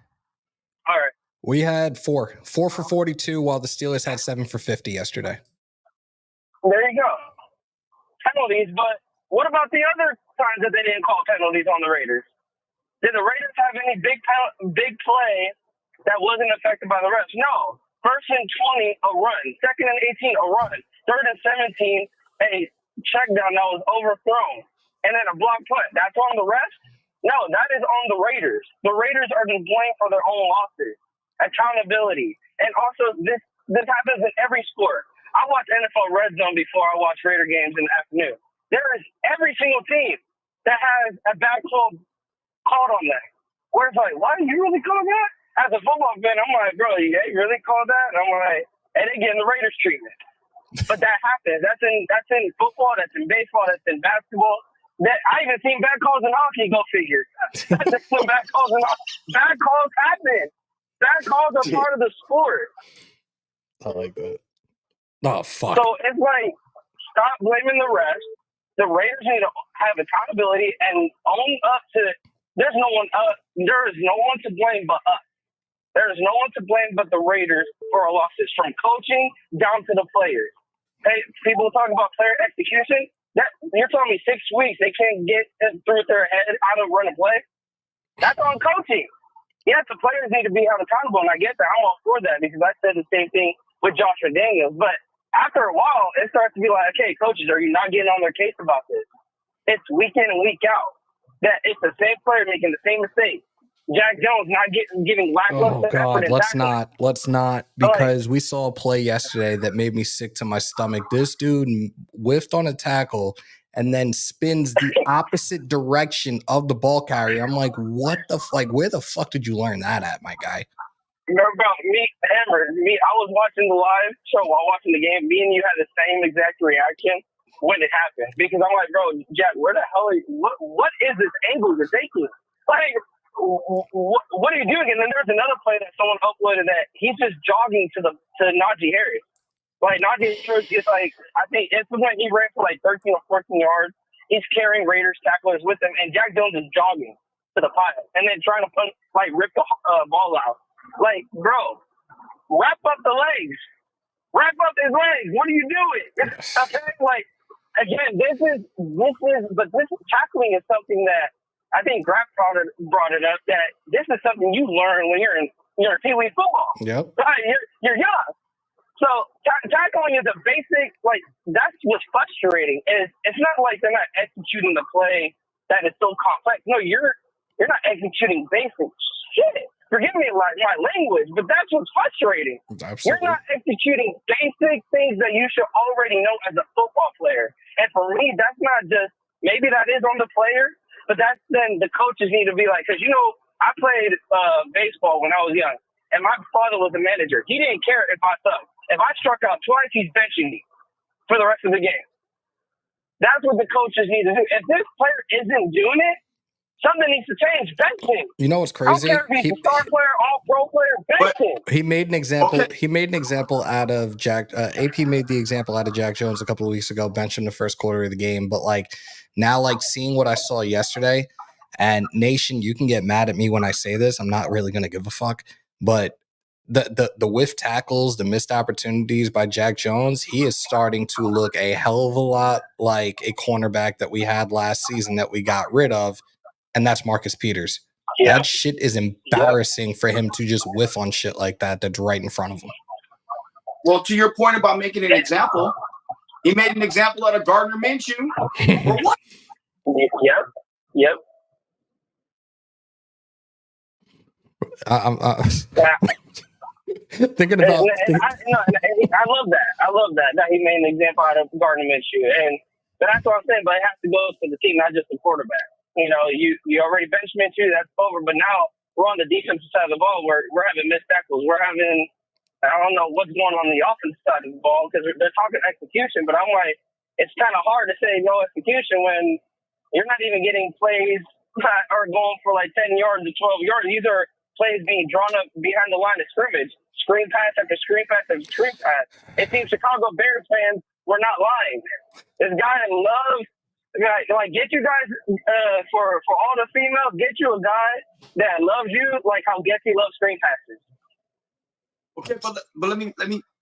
All right. We had 4 for 42, while the Steelers had 7 for 50 yesterday. There you go. Penalties, but what about the other times that they didn't call penalties on the Raiders? Did the Raiders have any big play that wasn't affected by the refs? No. 1st and 20, a run. 2nd and 18, a run. 3rd and 17, a check down that was overthrown. And then a block punt. That's on the refs? No, that is on the Raiders. The Raiders are to blame for their own losses. Accountability. And also, this happens in every sport. I watch NFL Red Zone before I watch Raider games in the afternoon. There is every single team that has a bad call called on that. Where it's like, why did you really call that? As a football fan, I'm like, bro, you really called that? And I'm like, and they getting the Raiders treatment. But that happens. That's in football, that's in baseball, that's in basketball. I even seen bad calls in hockey, go figure. Some bad calls in hockey. Bad calls happen. Bad calls are part of the sport. I like that. Oh, fuck. So it's like, stop blaming the refs. The Raiders need to have accountability and own up to. There is no one to blame but us. There is no one to blame but the Raiders for our losses, from coaching down to the players. Hey, people talk about player execution. You're telling me 6 weeks they can't get through their head how to run a play? That's on coaching. Yes, the players need to be held accountable, and I get that. I'm all for that because I said the same thing with Josh McDaniels. But after a while, it starts to be like, okay, coaches, are you not getting on their case about this? It's week in and week out that it's the same player making the same mistake. Jack Jones not giving lackluster effort. Oh God, let's not, because we saw a play yesterday that made me sick to my stomach. This dude whiffed on a tackle and then spins the opposite direction of the ball carrier. I'm like, what the where the fuck did you learn that at, my guy? Remember about I was watching the live show while watching the game. Me and you had the same exact reaction when it happened, because I'm like, bro, Jack, where the hell are you? What is this angle you're taking? Like, what are you doing? And then there's another play that someone uploaded that he's just jogging to Najee Harris. Like, Najee Harris is like, I think it's when he ran for like 13 or 14 yards. He's carrying Raiders tacklers with him, and Jack Jones is jogging to the pile and then trying to rip the ball out. Like, bro, wrap up the legs. Wrap up his legs. What are you doing? Okay, like, again, this is tackling is something that I think Graf brought it up, that this is something you learn when you're in Pee Wee football. Yep. Right? You're young. So tackling is a basic, like, that's what's frustrating. It's not like they're not executing the play that is so complex. No, you're not executing basic shit. Forgive me my language, but that's what's frustrating. Absolutely. You're not executing basic things that you should already know as a football player. And for me, that's not just, maybe that is on the player, but that's then the coaches need to be like, because, I played baseball when I was young, and my father was a manager. He didn't care if I sucked. If I struck out twice, he's benching me for the rest of the game. That's what the coaches need to do. If this player isn't doing it, something needs to change. Bench him. You know what's crazy? I don't care if he's a star player, all-pro player, bench him. He made an example. Okay. He made an example out of Jack. AP made the example out of Jack Jones a couple of weeks ago, benching the first quarter of the game. But now, seeing what I saw yesterday, and Nation, you can get mad at me when I say this. I'm not really gonna give a fuck. But the whiff tackles, the missed opportunities by Jack Jones, he is starting to look a hell of a lot like a cornerback that we had last season that we got rid of, and that's Marcus Peters. That shit is embarrassing for him to just whiff on shit like that that's right in front of him. Well, to your point about making an example, he made an example out of Gardner Minshew. For what? Yep. I'm thinking about. I love that. I love that he made an example out of Gardner Minshew, but that's what I'm saying. But it has to go to the team, not just the quarterback. You know, you already benched Minshew, that's over. But now we're on the defensive side of the ball. We're having missed tackles. We're having, I don't know what's going on the offensive side of the ball because they're talking execution. But I'm like, it's kind of hard to say no execution when you're not even getting plays that are going for like 10 yards to 12 yards. These are plays being drawn up behind the line of scrimmage. Screen pass after screen pass after screen pass. It seems Chicago Bears fans were not lying. This guy loves, like, get you guys, for all the females, get you a guy that loves you like how Getty loves screen passes. Okay, but let me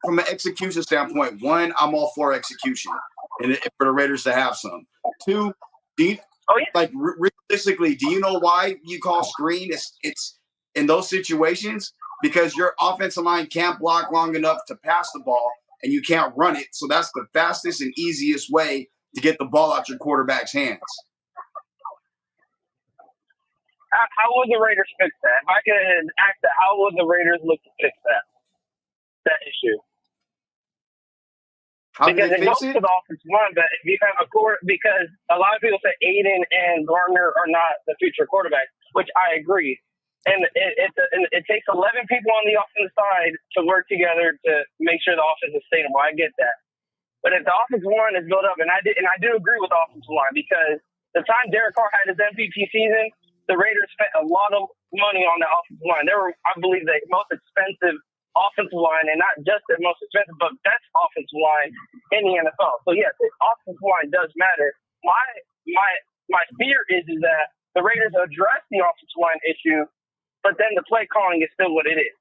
from an execution standpoint, one, I'm all for execution and for the Raiders to have some. Two, realistically, do you know why you call screen? It's in those situations because your offensive line can't block long enough to pass the ball and you can't run it. So that's the fastest and easiest way to get the ball out your quarterback's hands. How would the Raiders fix that? If I could ask that, how would the Raiders look to fix that issue? Because it goes to the offensive line, but if you have because a lot of people say Aiden and Gardner are not the future quarterback, which I agree. And it takes 11 people on the offensive side to work together to make sure the offense is sustainable. I get that. But if the offensive line is built up, and I do agree with the offensive line, because the time Derek Carr had his MVP season, the Raiders spent a lot of money on the offensive line. They were, I believe, the most expensive offensive line, and not just the most expensive, but best offensive line in the NFL. So yes, the offensive line does matter. My fear is that the Raiders address the offensive line issue, but then the play calling is still what it is.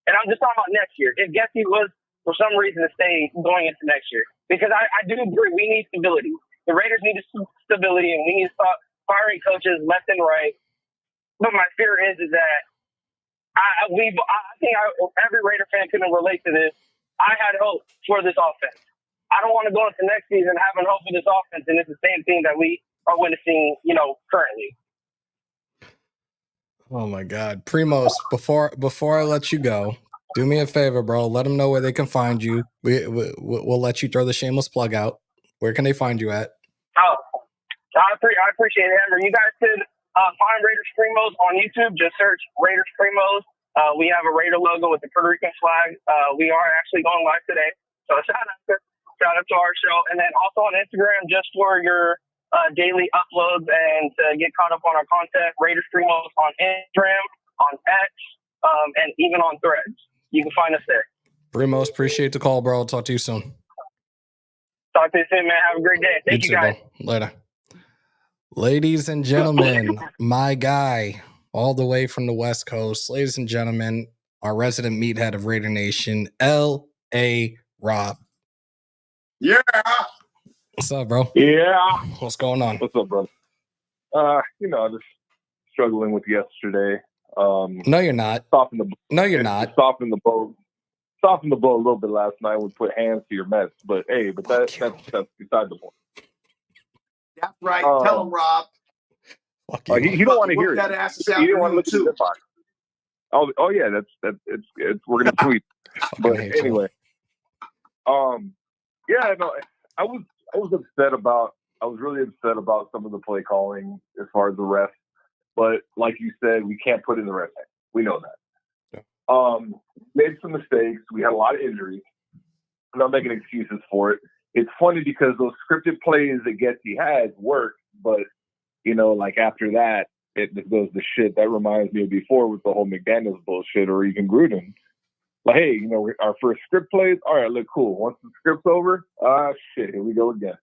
And I'm just talking about next year. If Gessie was for some reason to stay going into next year, because I do agree we need stability. The Raiders need stability, and we need to stop firing coaches left and right. But my fear is that I think every Raider fan can relate to this. I had hope for this offense. I don't want to go into next season having hope for this offense, and it's the same thing that we are witnessing, currently. Oh my God, Primos! Before I let you go, do me a favor, bro. Let them know where they can find you. We'll let you throw the shameless plug out. Where can they find you at? Oh, I appreciate it, Hammer. You guys could find Raiders Primos on YouTube. Just search Raiders Primos. We have a Raider logo with the Puerto Rican flag. We are actually going live today. So shout out to our show. And then also on Instagram, just for your daily uploads and to get caught up on our content, Raiders Primos on Instagram, on X, and even on Threads. You can find us there. Primos, appreciate the call, bro. I'll talk to you soon. Talk to you soon, man. Have a great day. Thank you too, guys. Bro. Later. Ladies and gentlemen, my guy, all the way from the West Coast, ladies and gentlemen, our resident meathead of Raider Nation, L.A. Rob. Yeah. What's up, bro? Yeah. What's going on? What's up, brother? Just struggling with yesterday. No, you're not. No, you're not. Soften the boat a little bit last night. We put hands to your mess, but hey, that's beside the point. That's right. Tell him, Rob. He don't want to hear it. He didn't want to listen to the box. Oh yeah, it's we're gonna tweet. But anyway, I was really upset about some of the play calling as far as the refs. But like you said, we can't put in the ref. We know that. Yeah. Made some mistakes. We had a lot of injuries. I'm not making excuses for it. It's funny because those scripted plays that Gessie had worked, but like after that, it goes to shit. That reminds me of before with the whole McDaniels bullshit, or even Gruden. Like, hey, our first script plays, all right, look cool. Once the script's over, shit, here we go again.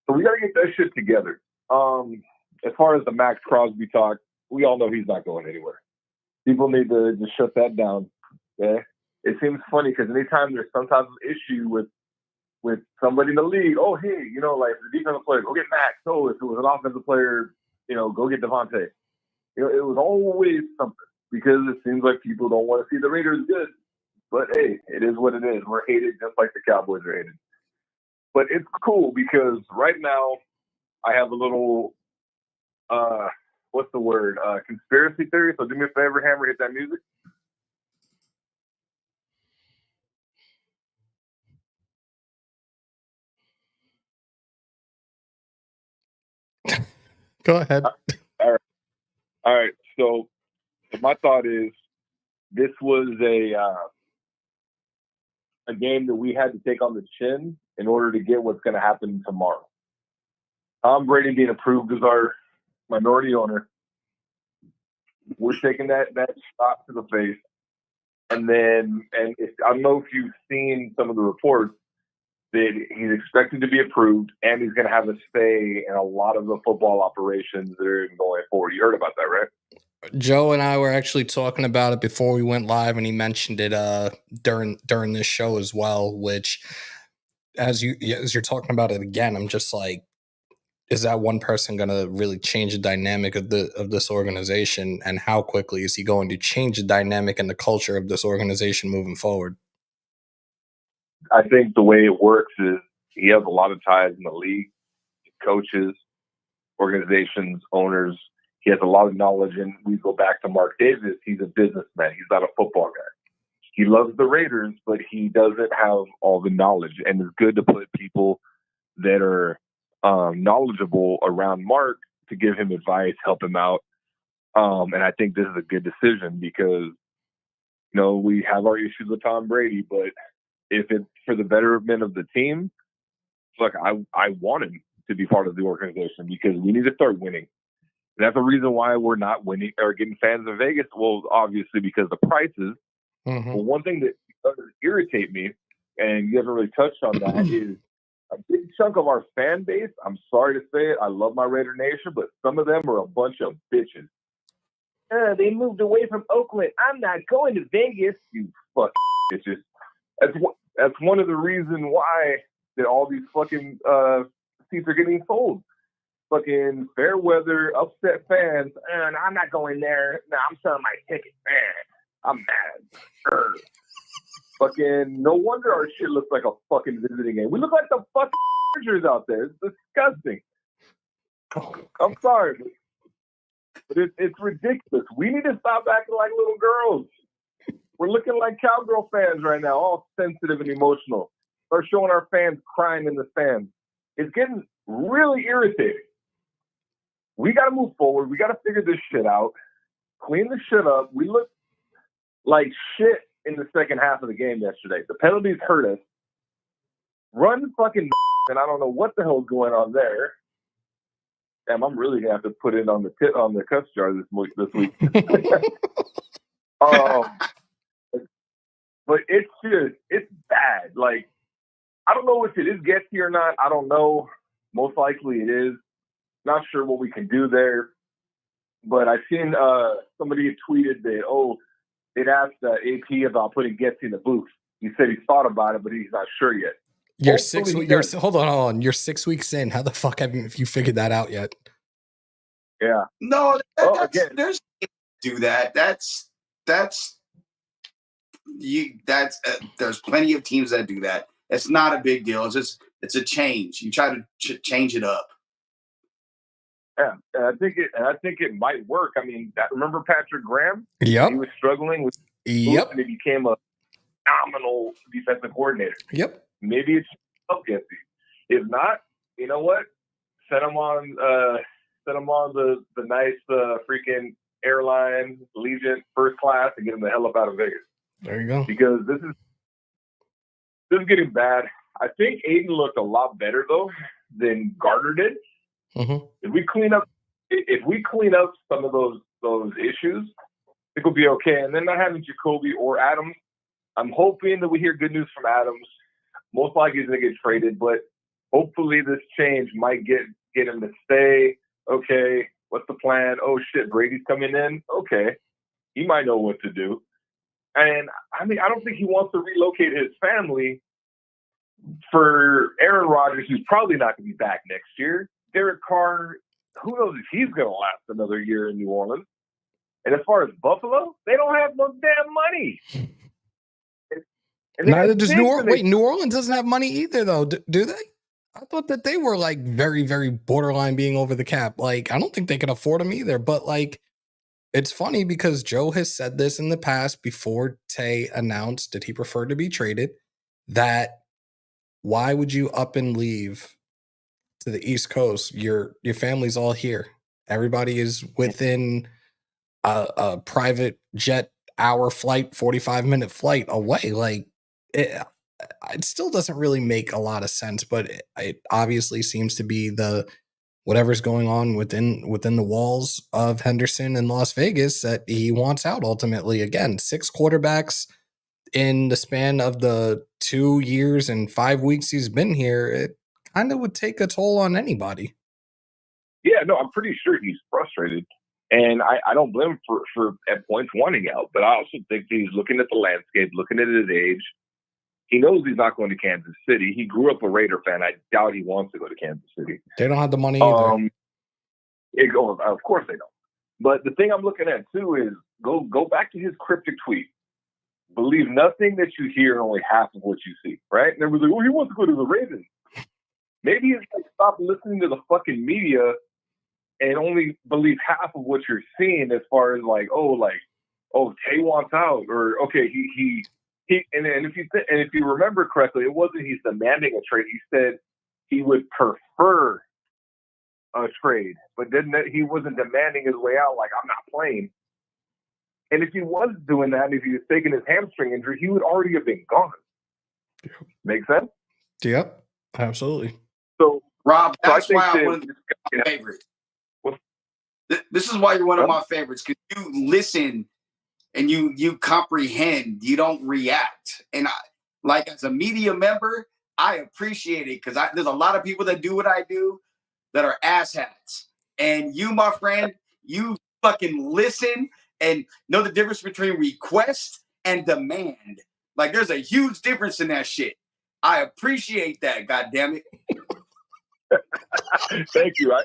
So we got to get that shit together. As far as the Max Crosby talk, we all know he's not going anywhere. People need to just shut that down. Okay? It seems funny because anytime there's some type of issue with somebody in the league, oh, hey, like the defensive player, go get Max. Oh, if it was an offensive player, go get Devontae. It was always something because it seems like people don't want to see the Raiders good. But hey, it is what it is. We're hated just like the Cowboys are hated. But it's cool because right now I have a little, what's the word? Conspiracy theory. So do me a favor, Hammer, hit that music. Go ahead. All right. So my thought is this was a game that we had to take on the chin in order to get what's going to happen tomorrow. Tom Brady being approved as our minority owner. We're taking that shot to the face. And I don't know if you've seen some of the reports that he's expected to be approved and he's going to have a say in a lot of the football operations that are going forward. You heard about that, right? Joe and I were actually talking about it before we went live, and he mentioned it during this show as well. Which, as you're talking about it again, I'm just like, is that one person going to really change the dynamic of this organization, and how quickly is he going to change the dynamic and the culture of this organization moving forward? I think the way it works is he has a lot of ties in the league, coaches, organizations, owners. He has a lot of knowledge, and we go back to Mark Davis. He's a businessman. He's not a football guy. He loves the Raiders, but he doesn't have all the knowledge. And it's good to put people that are knowledgeable around Mark to give him advice, help him out. And I think this is a good decision because, we have our issues with Tom Brady, but if it's for the betterment of the team, look, I want him to be part of the organization because we need to start winning. And that's the reason why we're not winning or getting fans in Vegas. Well, obviously because the prices. Mm-hmm. But one thing that does irritate me, and you haven't really touched on that, is a big chunk of our fan base. I'm sorry to say it. I love my Raider Nation, but some of them are a bunch of bitches. They moved away from Oakland. I'm not going to Vegas. You fucking bitches. That's one of the reasons why that all these fucking seats are getting sold. Fucking fair weather, upset fans, and I'm not going there. No, I'm selling my ticket. Man, I'm mad. Fucking no wonder our shit looks like a fucking visiting game. We look like the fucking Chargers out there. It's disgusting. I'm sorry, but it's ridiculous. We need to stop acting like little girls. We're looking like cowgirl fans right now, all sensitive and emotional. Start showing our fans crying in the stands. It's getting really irritating. We got to move forward. We got to figure this shit out. Clean the shit up. We look like shit in the second half of the game yesterday. The penalties hurt us. Run fucking and I don't know what the hell's going on there. Damn, I'm really gonna have to put it on the cuss jar this week. But it's bad. Like, I don't know if it is Getsy or not. I don't know. Most likely it is. Not sure what we can do there. But I've seen somebody tweeted that, they'd asked AP about putting Getsy in the booth. He said he thought about it, but he's not sure yet. Hold on. You're 6 weeks in. How the fuck haven't you figured that out yet? Yeah. No, there's do that. There's plenty of teams that do that. It's not a big deal. It's a change. You try to change it up. Yeah, and I think it might work. I mean, remember Patrick Graham? Yep. He was struggling with Yep, and he became a phenomenal defensive coordinator. Yep. Maybe it's up Getsy. If not, you know what? Set him on the nice freaking airline Allegiant first class and get him the hell up out of Vegas. There you go. Because this is getting bad. I think Aiden looked a lot better though than Gardner did. Mm-hmm. If we clean up some of those issues, it will be okay. And then not having Jacoby or Adams, I'm hoping that we hear good news from Adams. Most likely he's gonna get traded, but hopefully this change might get him to stay. Okay, what's the plan? Oh shit, Brady's coming in. Okay, he might know what to do. And I mean, I don't think he wants to relocate his family for Aaron Rodgers, who's probably not going to be back next year. Derek Carr, who knows if he's going to last another year in New Orleans. And as far as Buffalo, they don't have no damn money. And neither does New Orleans. Wait, New Orleans doesn't have money either, though, do they? I thought that they were like very, very borderline being over the cap. Like, I don't think they can afford him either. But like, it's funny because Joe has said this in the past before Tay announced that he preferred to be traded, that why would you up and leave to the East Coast? Your family's all here. Everybody is within a private jet hour flight, 45-minute flight away. Like, it still doesn't really make a lot of sense, but it obviously seems to be the whatever's going on within the walls of Henderson and Las Vegas that he wants out ultimately. Again, 6 quarterbacks in the span of the 2 years and 5 weeks he's been here. It kind of would take a toll on anybody. Yeah, no, I'm pretty sure he's frustrated. And I don't blame him for at points wanting out, but I also think he's looking at the landscape, looking at his age. He knows he's not going to Kansas City. He grew up a Raider fan. I doubt he wants to go to Kansas City. They don't have the money either. Of course they don't. But the thing I'm looking at too is go back to his cryptic tweet. Believe nothing that you hear and only half of what you see, right? And everybody's like, oh, he wants to go to the Ravens. Maybe it's like stop listening to the fucking media and only believe half of what you're seeing as far as Tay wants out, or okay, he and if you remember correctly, it wasn't he's demanding a trade. He said he would prefer a trade, but he wasn't demanding his way out. Like, I'm not playing. And if he was doing that, if he was taking his hamstring injury, he would already have been gone. Make sense? Yep, absolutely. So, Rob, that's so why I'm one of my favorites. This is why you're one of my favorites, because you listen and you comprehend. You don't react. And like as a media member, I appreciate it because there's a lot of people that do what I do that are asshats. And you, my friend, you fucking listen and know the difference between request and demand. Like, there's a huge difference in that shit. I appreciate that, goddammit. Thank you. As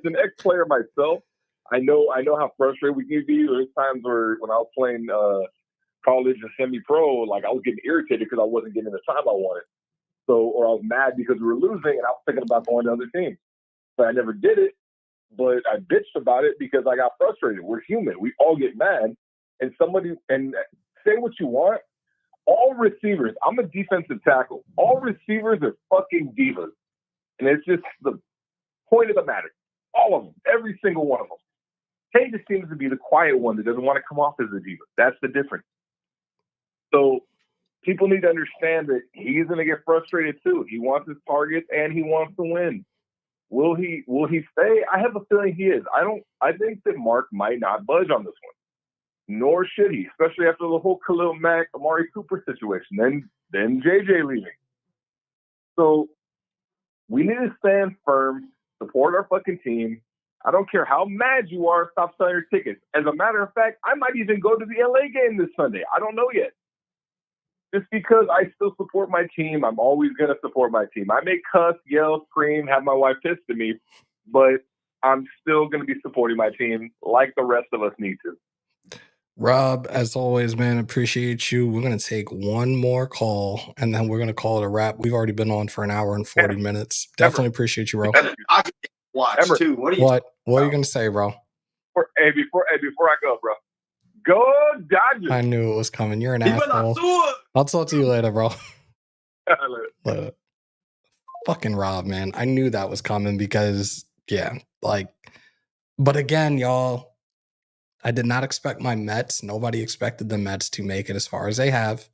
an ex-player myself, I know how frustrated we can be. There's times where when I was playing college and semi-pro, like I was getting irritated because I wasn't getting the time I wanted. Or I was mad because we were losing and I was thinking about going to other teams. But I never did it. But I bitched about it because I got frustrated. We're human. We all get mad. And say what you want. All receivers, I'm a defensive tackle. All receivers are fucking divas. And it's just the point of the matter. All of them. Every single one of them. Tay just seems to be the quiet one that doesn't want to come off as a diva. That's the difference. So people need to understand that he's going to get frustrated too. He wants his targets and he wants to win. Will he stay? I have a feeling he is. I think that Mark might not budge on this one. Nor should he, especially after the whole Khalil Mack, Amari Cooper situation, then JJ leaving. So we need to stand firm, support our fucking team. I don't care how mad you are, stop selling your tickets. As a matter of fact, I might even go to the LA game this Sunday. I don't know yet. Just because I still support my team, I'm always going to support my team. I may cuss, yell, scream, have my wife pissed at me, but I'm still going to be supporting my team like the rest of us need to. Rob, as always, man, appreciate you. We're going to take one more call, and then we're going to call it a wrap. We've already been on for an hour and 40 minutes. Definitely appreciate you, bro. I can watch too. What are you going to say, bro? Hey, before I go, bro. Go Dodgers! I knew it was coming. You're an asshole. I'll talk to you later, bro. Later. Fucking Rob, man. I knew that was coming because, but again, y'all, I did not expect my Mets. Nobody expected the Mets to make it as far as they have.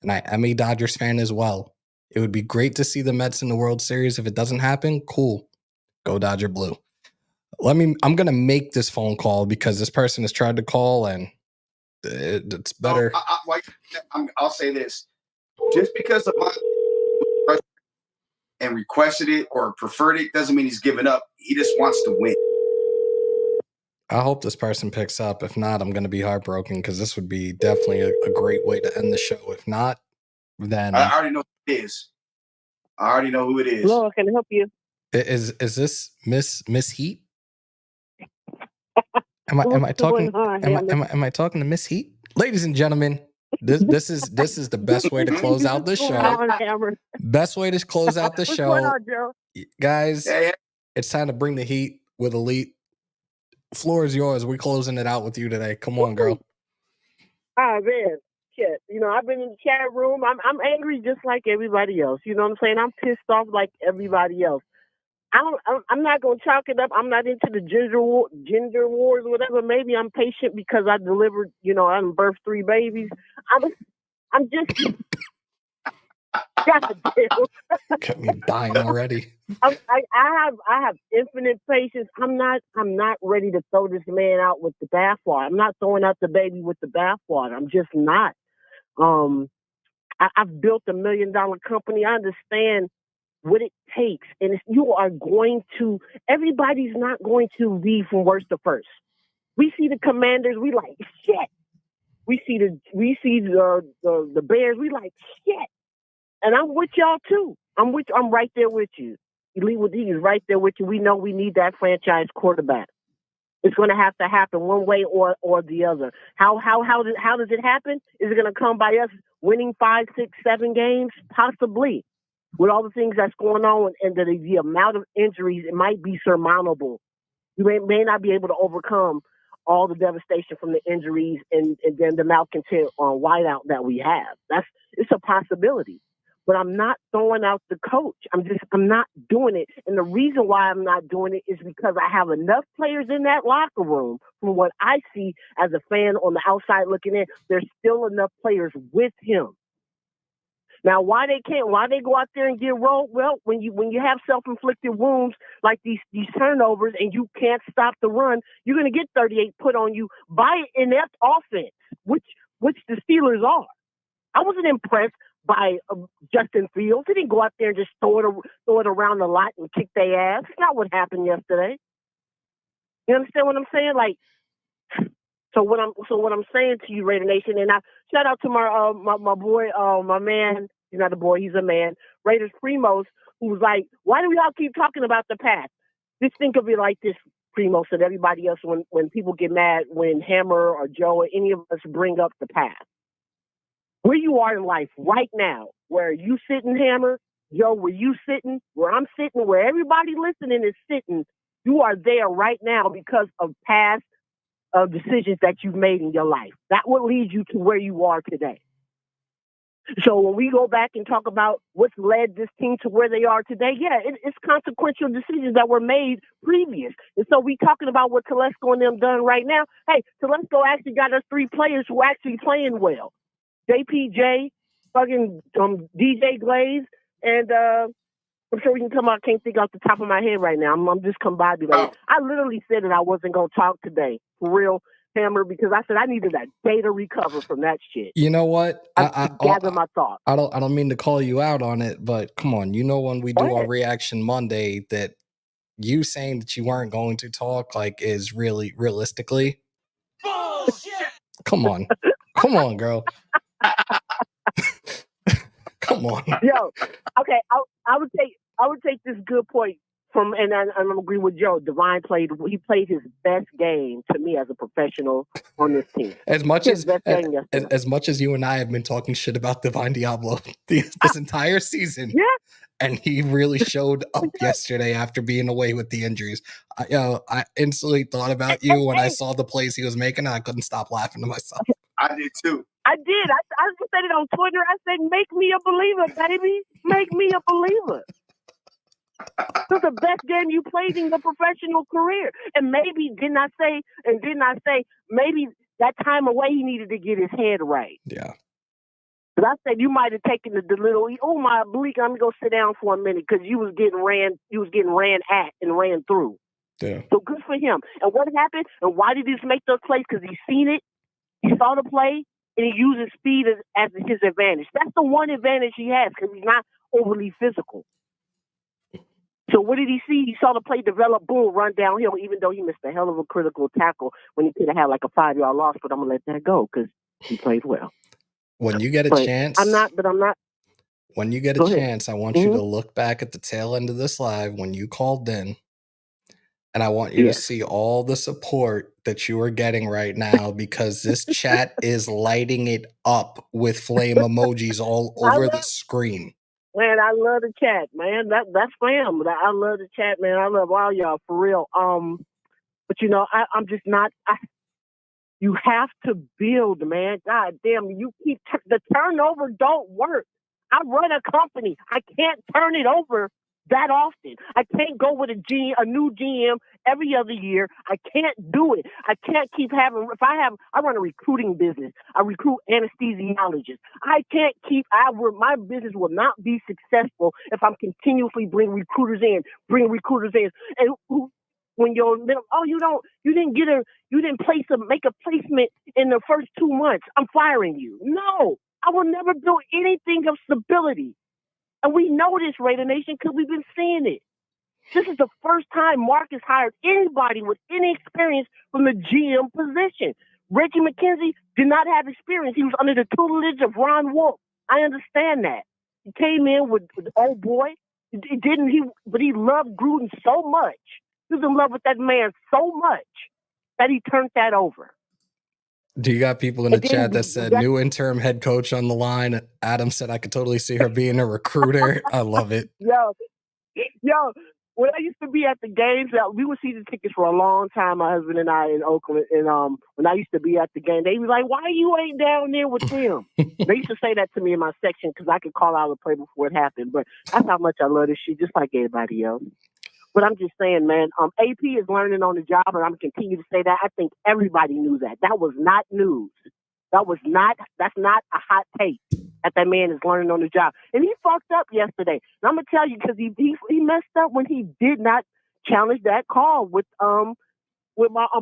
And I am a Dodgers fan as well. It would be great to see the Mets in the World Series. If it doesn't happen, cool. Go Dodger Blue. I'm going to make this phone call because this person has tried to call and it's better. I'll say this. Just because of my and requested it or preferred it doesn't mean he's given up. He just wants to win. I hope this person picks up. If not, I'm going to be heartbroken because this would be definitely a great way to end the show. If not, then I already know who it is. Hello, can I help you? Is this Miss Heat? Am I talking? on, Am I talking to Miss Heat? Ladies and gentlemen, this is the best way to close out the show. Hammer? Best way to close out the What's going show, on, Joe? guys. It's time to bring the heat with Elite. Floor is yours. We're closing it out with you today. Come on, girl. Ah, man. Shit. You know, I've been in the chat room. I'm angry just like everybody else. You know what I'm saying? I'm pissed off like everybody else. I'm not gonna chalk it up. I'm not into the gender wars or whatever. Maybe I'm patient because I delivered. You know, I birthed 3 babies. I'm just. Kept me dying already. I have infinite patience. I'm not ready to throw this man out with the bathwater. I'm not throwing out the baby with the bathwater. I'm just not. I've built $1 million company. I understand what it takes, and everybody's not going to be from worst to first. We see the Commanders, we like shit. We see the Bears, we like shit. And I'm with y'all too. I'm right there with you. Elite with D is right there with you. We know we need that franchise quarterback. It's going to have to happen one way or the other. How does it happen? Is it going to come by us winning 5, 6, 7 games? Possibly. With all the things that's going on and the amount of injuries, it might be surmountable. You may not be able to overcome all the devastation from the injuries and then the malcontent on wideout that we have. It's a possibility. But I'm not throwing out the coach. I'm not doing it. And the reason why I'm not doing it is because I have enough players in that locker room. From what I see as a fan on the outside looking in, there's still enough players with him. Now, why they go out there and get rolled? Well, when you have self-inflicted wounds like these turnovers and you can't stop the run, you're going to get 38 put on you by inept offense, which the Steelers are. I wasn't impressed by Justin Fields. He didn't go out there and just throw it around the lot and kick their ass. That's not what happened yesterday. You understand what I'm saying? Like, so what I'm saying to you, Raider Nation, and I shout out to my boy, my man. He's not a boy, he's a man. Raiders Primos, who's like, why do we all keep talking about the past? Just think of it like this, Primos, and everybody else. When people get mad, when Hammer or Joe or any of us bring up the past. Where you are in life right now, where you sitting, Hammer, Joe, where you sitting, where I'm sitting, where everybody listening is sitting, you are there right now because of past decisions that you've made in your life. That will lead you to where you are today. So when we go back and talk about what's led this team to where they are today, it's consequential decisions that were made previous. And so we talking about what Telesco and them done right now. Hey, Telesco actually got us 3 players who actually playing well. JPJ, fucking DJ Glaze, and I'm sure we can come out. I can't think off the top of my head right now. I'm just combobulated. I literally said that I wasn't going to talk today, for real, Hammer, because I said I needed that day to recover from that shit. You know what? I gather my thoughts. I don't mean to call you out on it, but come on. You know when we do our reaction Monday that you saying that you weren't going to talk is really realistically bullshit. Come on, girl. Come on. Yo, okay, I would take this good point from, and I'm agreeing with Joe. Divine played his best game to me as a professional on this team. As much as you and I have been talking shit about Divine Diablo this entire season, and he really showed up yesterday after being away with the injuries. I instantly thought about you when I saw the plays he was making, and I couldn't stop laughing to myself. I did too. I did. I said it on Twitter. I said, "Make me a believer, baby. Make me a believer." This is the best game you played in your professional career. And maybe didn't I say maybe that time away he needed to get his head right. Yeah. But I said you might have taken the little, my oblique, I'm gonna go sit down for a minute because you was getting ran at and ran through. Yeah. So good for him. And what happened? And why did he make those plays? Because he's seen it, he saw the play, and he uses speed as his advantage. That's the one advantage he has because he's not overly physical. So what did he see? He saw the play develop, boom, run downhill, even though he missed a hell of a critical tackle when he could have had like a 5-yard loss, but I'm going to let that go because he played well. When you get a chance. I'm not. When you get a chance, I want you to look back at the tail end of this live when you called in, and I want you to see all the support that you are getting right now because this chat is lighting it up with flame emojis all over the screen. Man, I love the chat, man. That's fam. I love the chat, man. I love all y'all for real. But you know, I'm just not. You have to build, man. God damn, you keep the turnover don't work. I run a company. I can't turn it over that often. I can't go with a new GM every other year. I can't do it. I can't keep having. I run a recruiting business. I recruit anesthesiologists. I can't keep. My business will not be successful if I'm continuously bring recruiters in, and when you're you didn't make a placement in the first 2 months. I'm firing you. No, I will never build anything of stability. And we know this, Raider Nation, because we've been seeing it. This is the first time Marcus hired anybody with any experience from the GM position. Reggie McKenzie did not have experience. He was under the tutelage of Ron Wolf. I understand that. He came in with old boy. But he loved Gruden so much. He was in love with that man so much that he turned that over. Do you got people in the chat that said new interim head coach on the line? Adam said I could totally see her being a recruiter. I love it. Yo, when I used to be at the games, we would see the tickets for a long time, my husband and I in Oakland. And when I used to be at the game, they was like, why you ain't down there with them? They used to say that to me in my section because I could call out a play before it happened. But that's how much I love this shit, just like everybody else. But I'm just saying, man, AP is learning on the job, and I'm going to continue to say that. I think everybody knew that. That was not news. That's not a hot take that man is learning on the job. And he fucked up yesterday. And I'm going to tell you, because he messed up when he did not challenge that call with my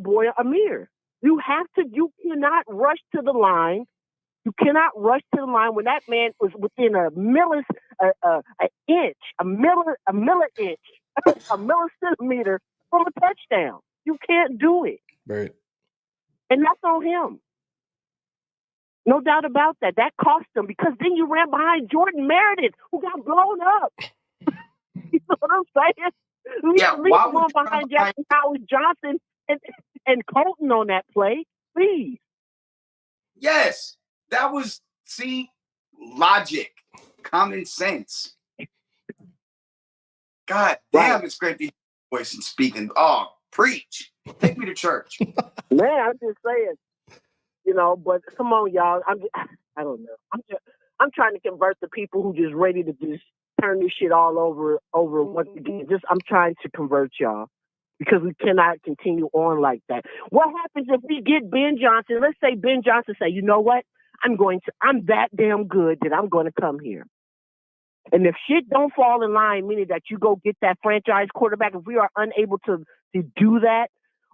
boy Amir. You cannot rush to the line. You cannot rush to the line when that man was within a millicentimeter from a touchdown. You can't do it. Right. And that's on him. No doubt about that. That cost him because then you ran behind Jordan Meredith, who got blown up. You know what I'm saying? Yeah, why would going behind Jackson Howard Johnson and Colton on that play? Please. Yes, that was logic, common sense. God damn, It's great to hear your voice and speaking. Oh, preach. Take me to church. Man, I'm just saying, but come on, y'all. I don't know. I'm trying to convert the people who just ready to just turn this shit all over once again. I'm trying to convert y'all because we cannot continue on like that. What happens if we get Ben Johnson? Let's say Ben Johnson say, you know what? I'm that damn good that I'm going to come here. And if shit don't fall in line, meaning that you go get that franchise quarterback, if we are unable to do that,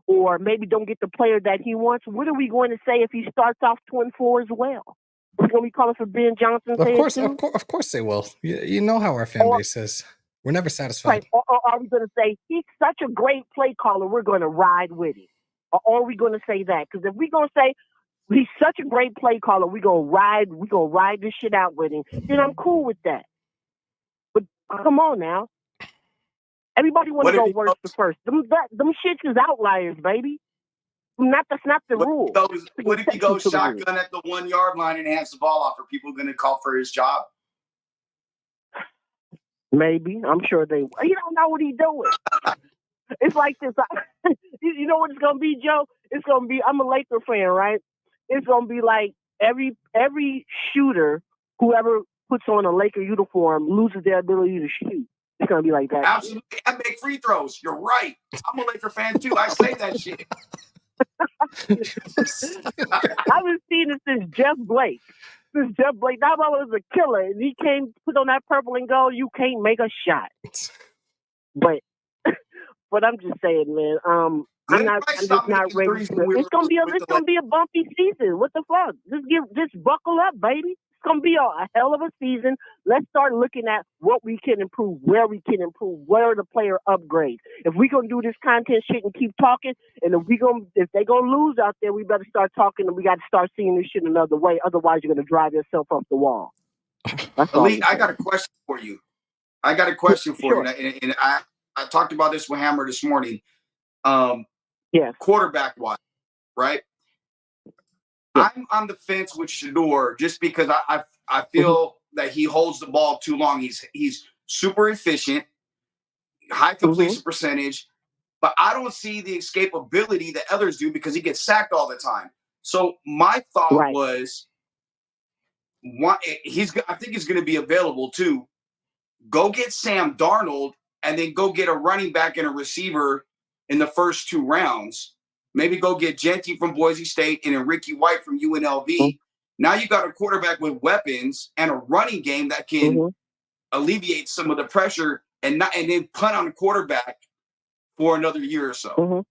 or maybe don't get the player that he wants, what are we going to say if he starts off 2-4 as well? We're going to be calling for Ben Johnson. Of course they will. You know how our fan base is. We're never satisfied. Right. Or are we going to say he's such a great play caller, we're going to ride with him? Or are we going to say that? Because if we're going to say he's such a great play caller, we're going to ride this shit out with him, then I'm cool with that. But come on now. Everybody want to go worst to first. Them shits is outliers, baby. That's not the rule. What if he goes shotgun at the 1 yard line and hands the ball off? Are people going to call for his job? Maybe. I'm sure they. He don't know what he's doing. It's like this. You know what it's gonna be, Joe? It's gonna be. I'm a Laker fan, right? It's gonna be like every shooter, whoever puts on a Laker uniform, loses their ability to shoot. It's gonna be like that. Absolutely. I make free throws. You're right. I'm a Laker fan too. I say that shit. I've been seeing this since Jeff Blake. That was a killer, and he came put on that purple and gold. You can't make a shot. But I'm just saying, man. I'm just not ready. It's gonna be a bumpy season. What the fuck? Just buckle up, baby. It's gonna be a hell of a season. Let's start looking at what we can improve, where we can improve, where are the player upgrades. If we gonna do this content shit and keep talking, and if they gonna lose out there, we better start talking, and we got to start seeing this shit another way. Otherwise, you're gonna drive yourself off the wall. Elite, I got a question for you. You, and I talked about this with Hammer this morning. Yes. Quarterback wise, right? I'm on the fence with Shador just because I feel that he holds the ball too long. He's super efficient, high completion percentage, but I don't see the escapability that others do because he gets sacked all the time. So my thought was, I think he's going to be available too. Go get Sam Darnold and then go get a running back and a receiver in the first 2 rounds. Maybe go get Genty from Boise State and then Ricky White from UNLV. Now you got a quarterback with weapons and a running game that can alleviate some of the pressure and then punt on the quarterback for another year or so.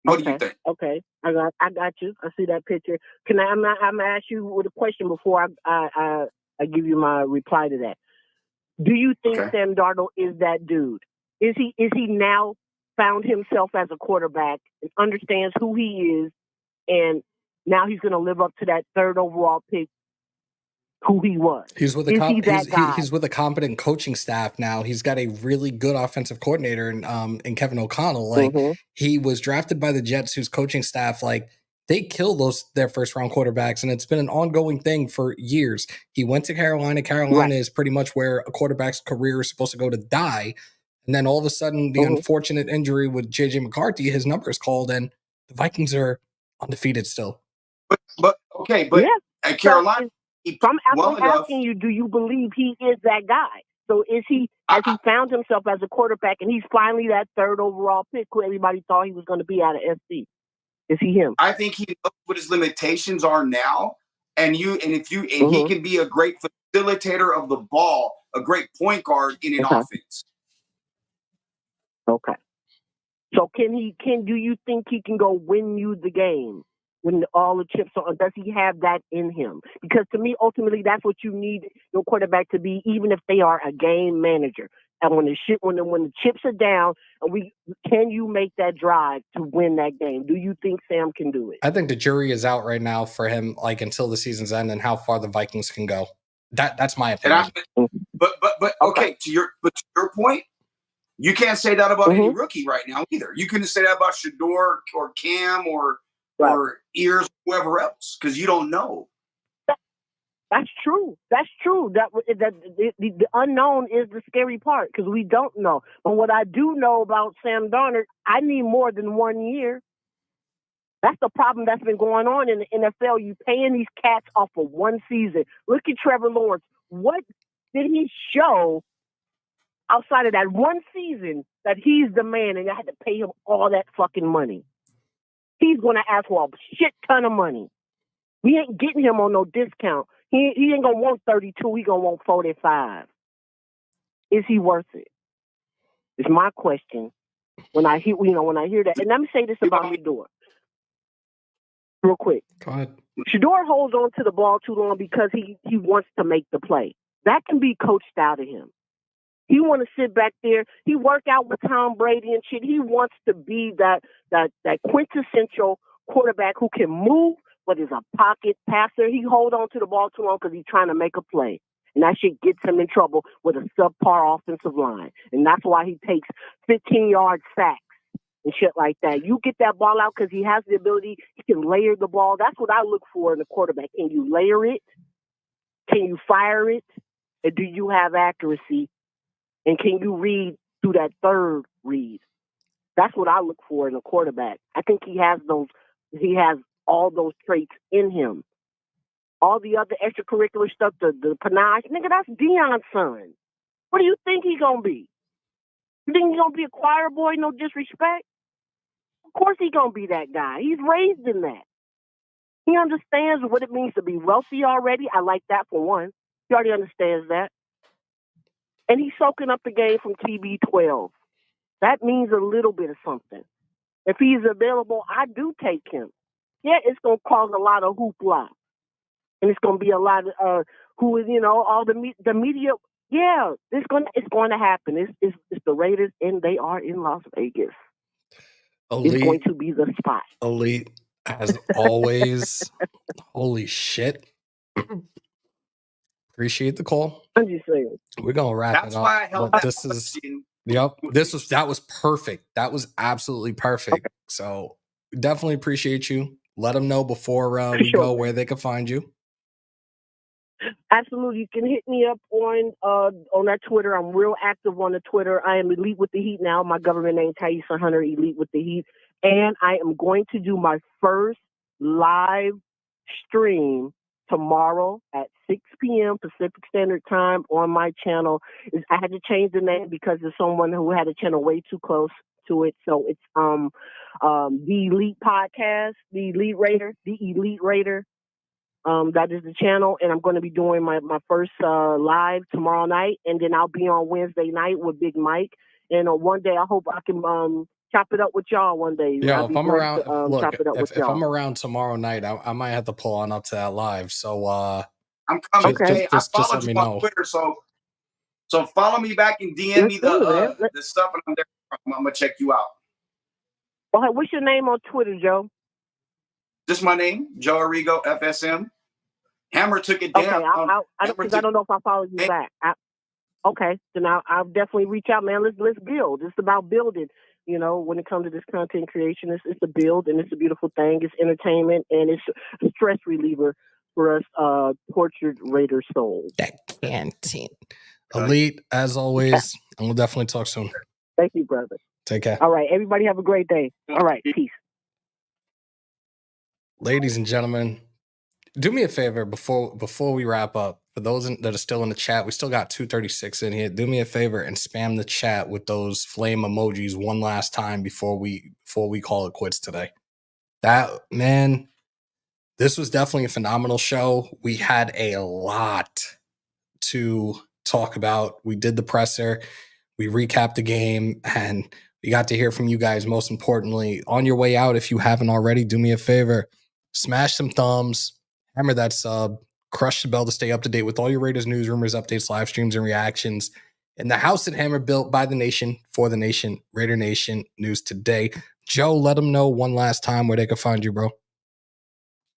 What do you think? Okay, I got you. I see that picture. I'm gonna ask you with a question before I give you my reply to that. Do you think Sam Darnold is that dude? Is he now found himself as a quarterback and understands who he is, and now he's going to live up to that 3rd overall pick, who he was? He's with he's with a competent coaching staff now. He's got a really good offensive coordinator in Kevin O'Connell. Like he was drafted by the Jets, whose coaching staff, like, they kill their first round quarterbacks, and it's been an ongoing thing for years. He went to Carolina. Carolina is pretty much where a quarterback's career is supposed to go to die. And then all of a sudden, the unfortunate injury with JJ McCarthy, his number is called, and the Vikings are undefeated still. But at Carolina, I'm asking you, do you believe he is that guy? So has he found himself as a quarterback, and he's finally that 3rd overall pick who everybody thought he was going to be out of SC? Is he him? I think he knows what his limitations are now, and he can be a great facilitator of the ball, a great point guard in an offense. Okay. So do you think he can go win you the game when all the chips are on? Does he have that in him? Because to me, ultimately, that's what you need your quarterback to be, even if they are a game manager. And when the chips are down, can you make that drive to win that game? Do you think Sam can do it? I think the jury is out right now for him, like, until the season's end and how far the Vikings can go. That's my opinion. But to your point, you can't say that about any rookie right now either. You couldn't say that about Shador or Cam or Ears, whoever else, because you don't know. That's true. That the unknown is the scary part because we don't know. But what I do know about Sam Darnold, I need more than 1 year. That's the problem that's been going on in the NFL. You paying these cats off for 1 season. Look at Trevor Lawrence. What did he show outside of that 1 season that he's the man and I had to pay him all that fucking money? He's going to ask for a shit ton of money. We ain't getting him on no discount. He ain't going to want 32. He going to want 45. Is he worth it? It's my question. When I hear that, and let me say this about Shador real quick. Go ahead. Shador holds on to the ball too long because he wants to make the play. That can be coached out of him. He want to sit back there. He work out with Tom Brady and shit. He wants to be that quintessential quarterback who can move, but is a pocket passer. He hold on to the ball too long because he's trying to make a play. And that shit gets him in trouble with a subpar offensive line. And that's why he takes 15-yard sacks and shit like that. You get that ball out because he has the ability. He can layer the ball. That's what I look for in a quarterback. Can you layer it? Can you fire it? And do you have accuracy? And can you read through that third read? That's what I look for in a quarterback. I think he has all those traits in him. All the other extracurricular stuff, the panache, nigga, that's Deion's son. What do you think he gonna be? You think he gonna be a choir boy, no disrespect? Of course he gonna be that guy. He's raised in that. He understands what it means to be wealthy already. I like that for one. He already understands that. And he's soaking up the game from TB12. That means a little bit of something. If he's available, I do take him. Yeah, it's going to cause a lot of hoopla. And it's going to be a lot of, all the media. Yeah, it's going to happen. It's the Raiders, and they are in Las Vegas. Elite, it's going to be the spot. Elite, as always. Holy shit. Appreciate the call. I'm just saying. We're gonna wrap That's it up. why I held But that this is question. that was perfect. That was absolutely perfect. So definitely appreciate you. Let them know before we sure, go man. where they can find you. Absolutely. You can hit me up on that Twitter. I'm real active on the Twitter. I am Elite with the Heat now. My government name Taisa Hunter, Elite with the Heat. And I am going to do my first live stream tomorrow at 6 p.m. Pacific Standard Time on my channel. I had to change the name because there's someone who had a channel way too close to it. So it's the Elite Podcast, the Elite Raider. That is the channel, and I'm going to be doing my first live tomorrow night, and then I'll be on Wednesday night with Big Mike. And one day I hope I can chop it up with y'all one day. Yeah, I'll if be I'm glad around, to look, chop it up with if y'all. I'm around tomorrow night, I might have to pull on up to that live. So I'm coming. Okay. Hey, I just followed let you me on know. Twitter, so follow me back and DM Let's me do it, man. the stuff, and I'm there. I'm gonna check you out. Okay, what's your name on Twitter, Joe? Just my name, Joe Arrigo, FSM. Hammer took it Okay, down. I don't know if I follow you back. Okay, then I'll definitely reach out, man. Let's build. It's about building. You know, when it comes to this content creation, it's a build, and it's a beautiful thing. It's entertainment, and it's a stress reliever for us tortured Raider souls. That canteen. Elite, as always, and we'll definitely talk soon. Thank you, brother. Take care. All right, everybody have a great day. All right, peace. Ladies and gentlemen, do me a favor before we wrap up. For those that are still in the chat, we still got 236 in here. Do me a favor and spam the chat with those flame emojis one last time before we call it quits today. That, man, this was definitely a phenomenal show. We had a lot to talk about. We did the presser, we recapped the game, and we got to hear from you guys. Most importantly, on your way out, if you haven't already, do me a favor, smash some thumbs, hammer that sub, crush the bell to stay up to date with all your Raiders news, rumors, updates, live streams, and reactions in the house that Hammer built by the nation, for the nation, Raider Nation News Today. Joe, let them know one last time where they can find you, bro.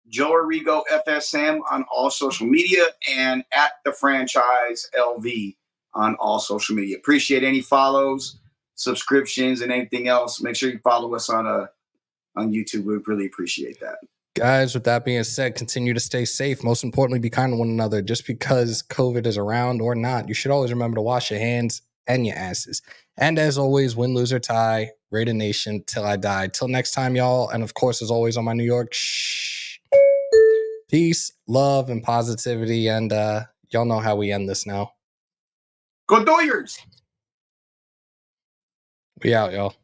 Joe Arrigo, FSM on all social media, and at the franchise LV on all social media. Appreciate any follows, subscriptions, and anything else. Make sure you follow us on YouTube. We really appreciate that. Guys, with that being said, continue to stay safe. Most importantly, be kind to one another. Just because COVID is around or not, you should always remember to wash your hands and your asses. And as always, win, lose, or tie, Raider Nation till I die. Till next time, y'all. And of course, as always, on my New York, peace, love, and positivity. And y'all know how we end this now. Go Doyers! We out, y'all.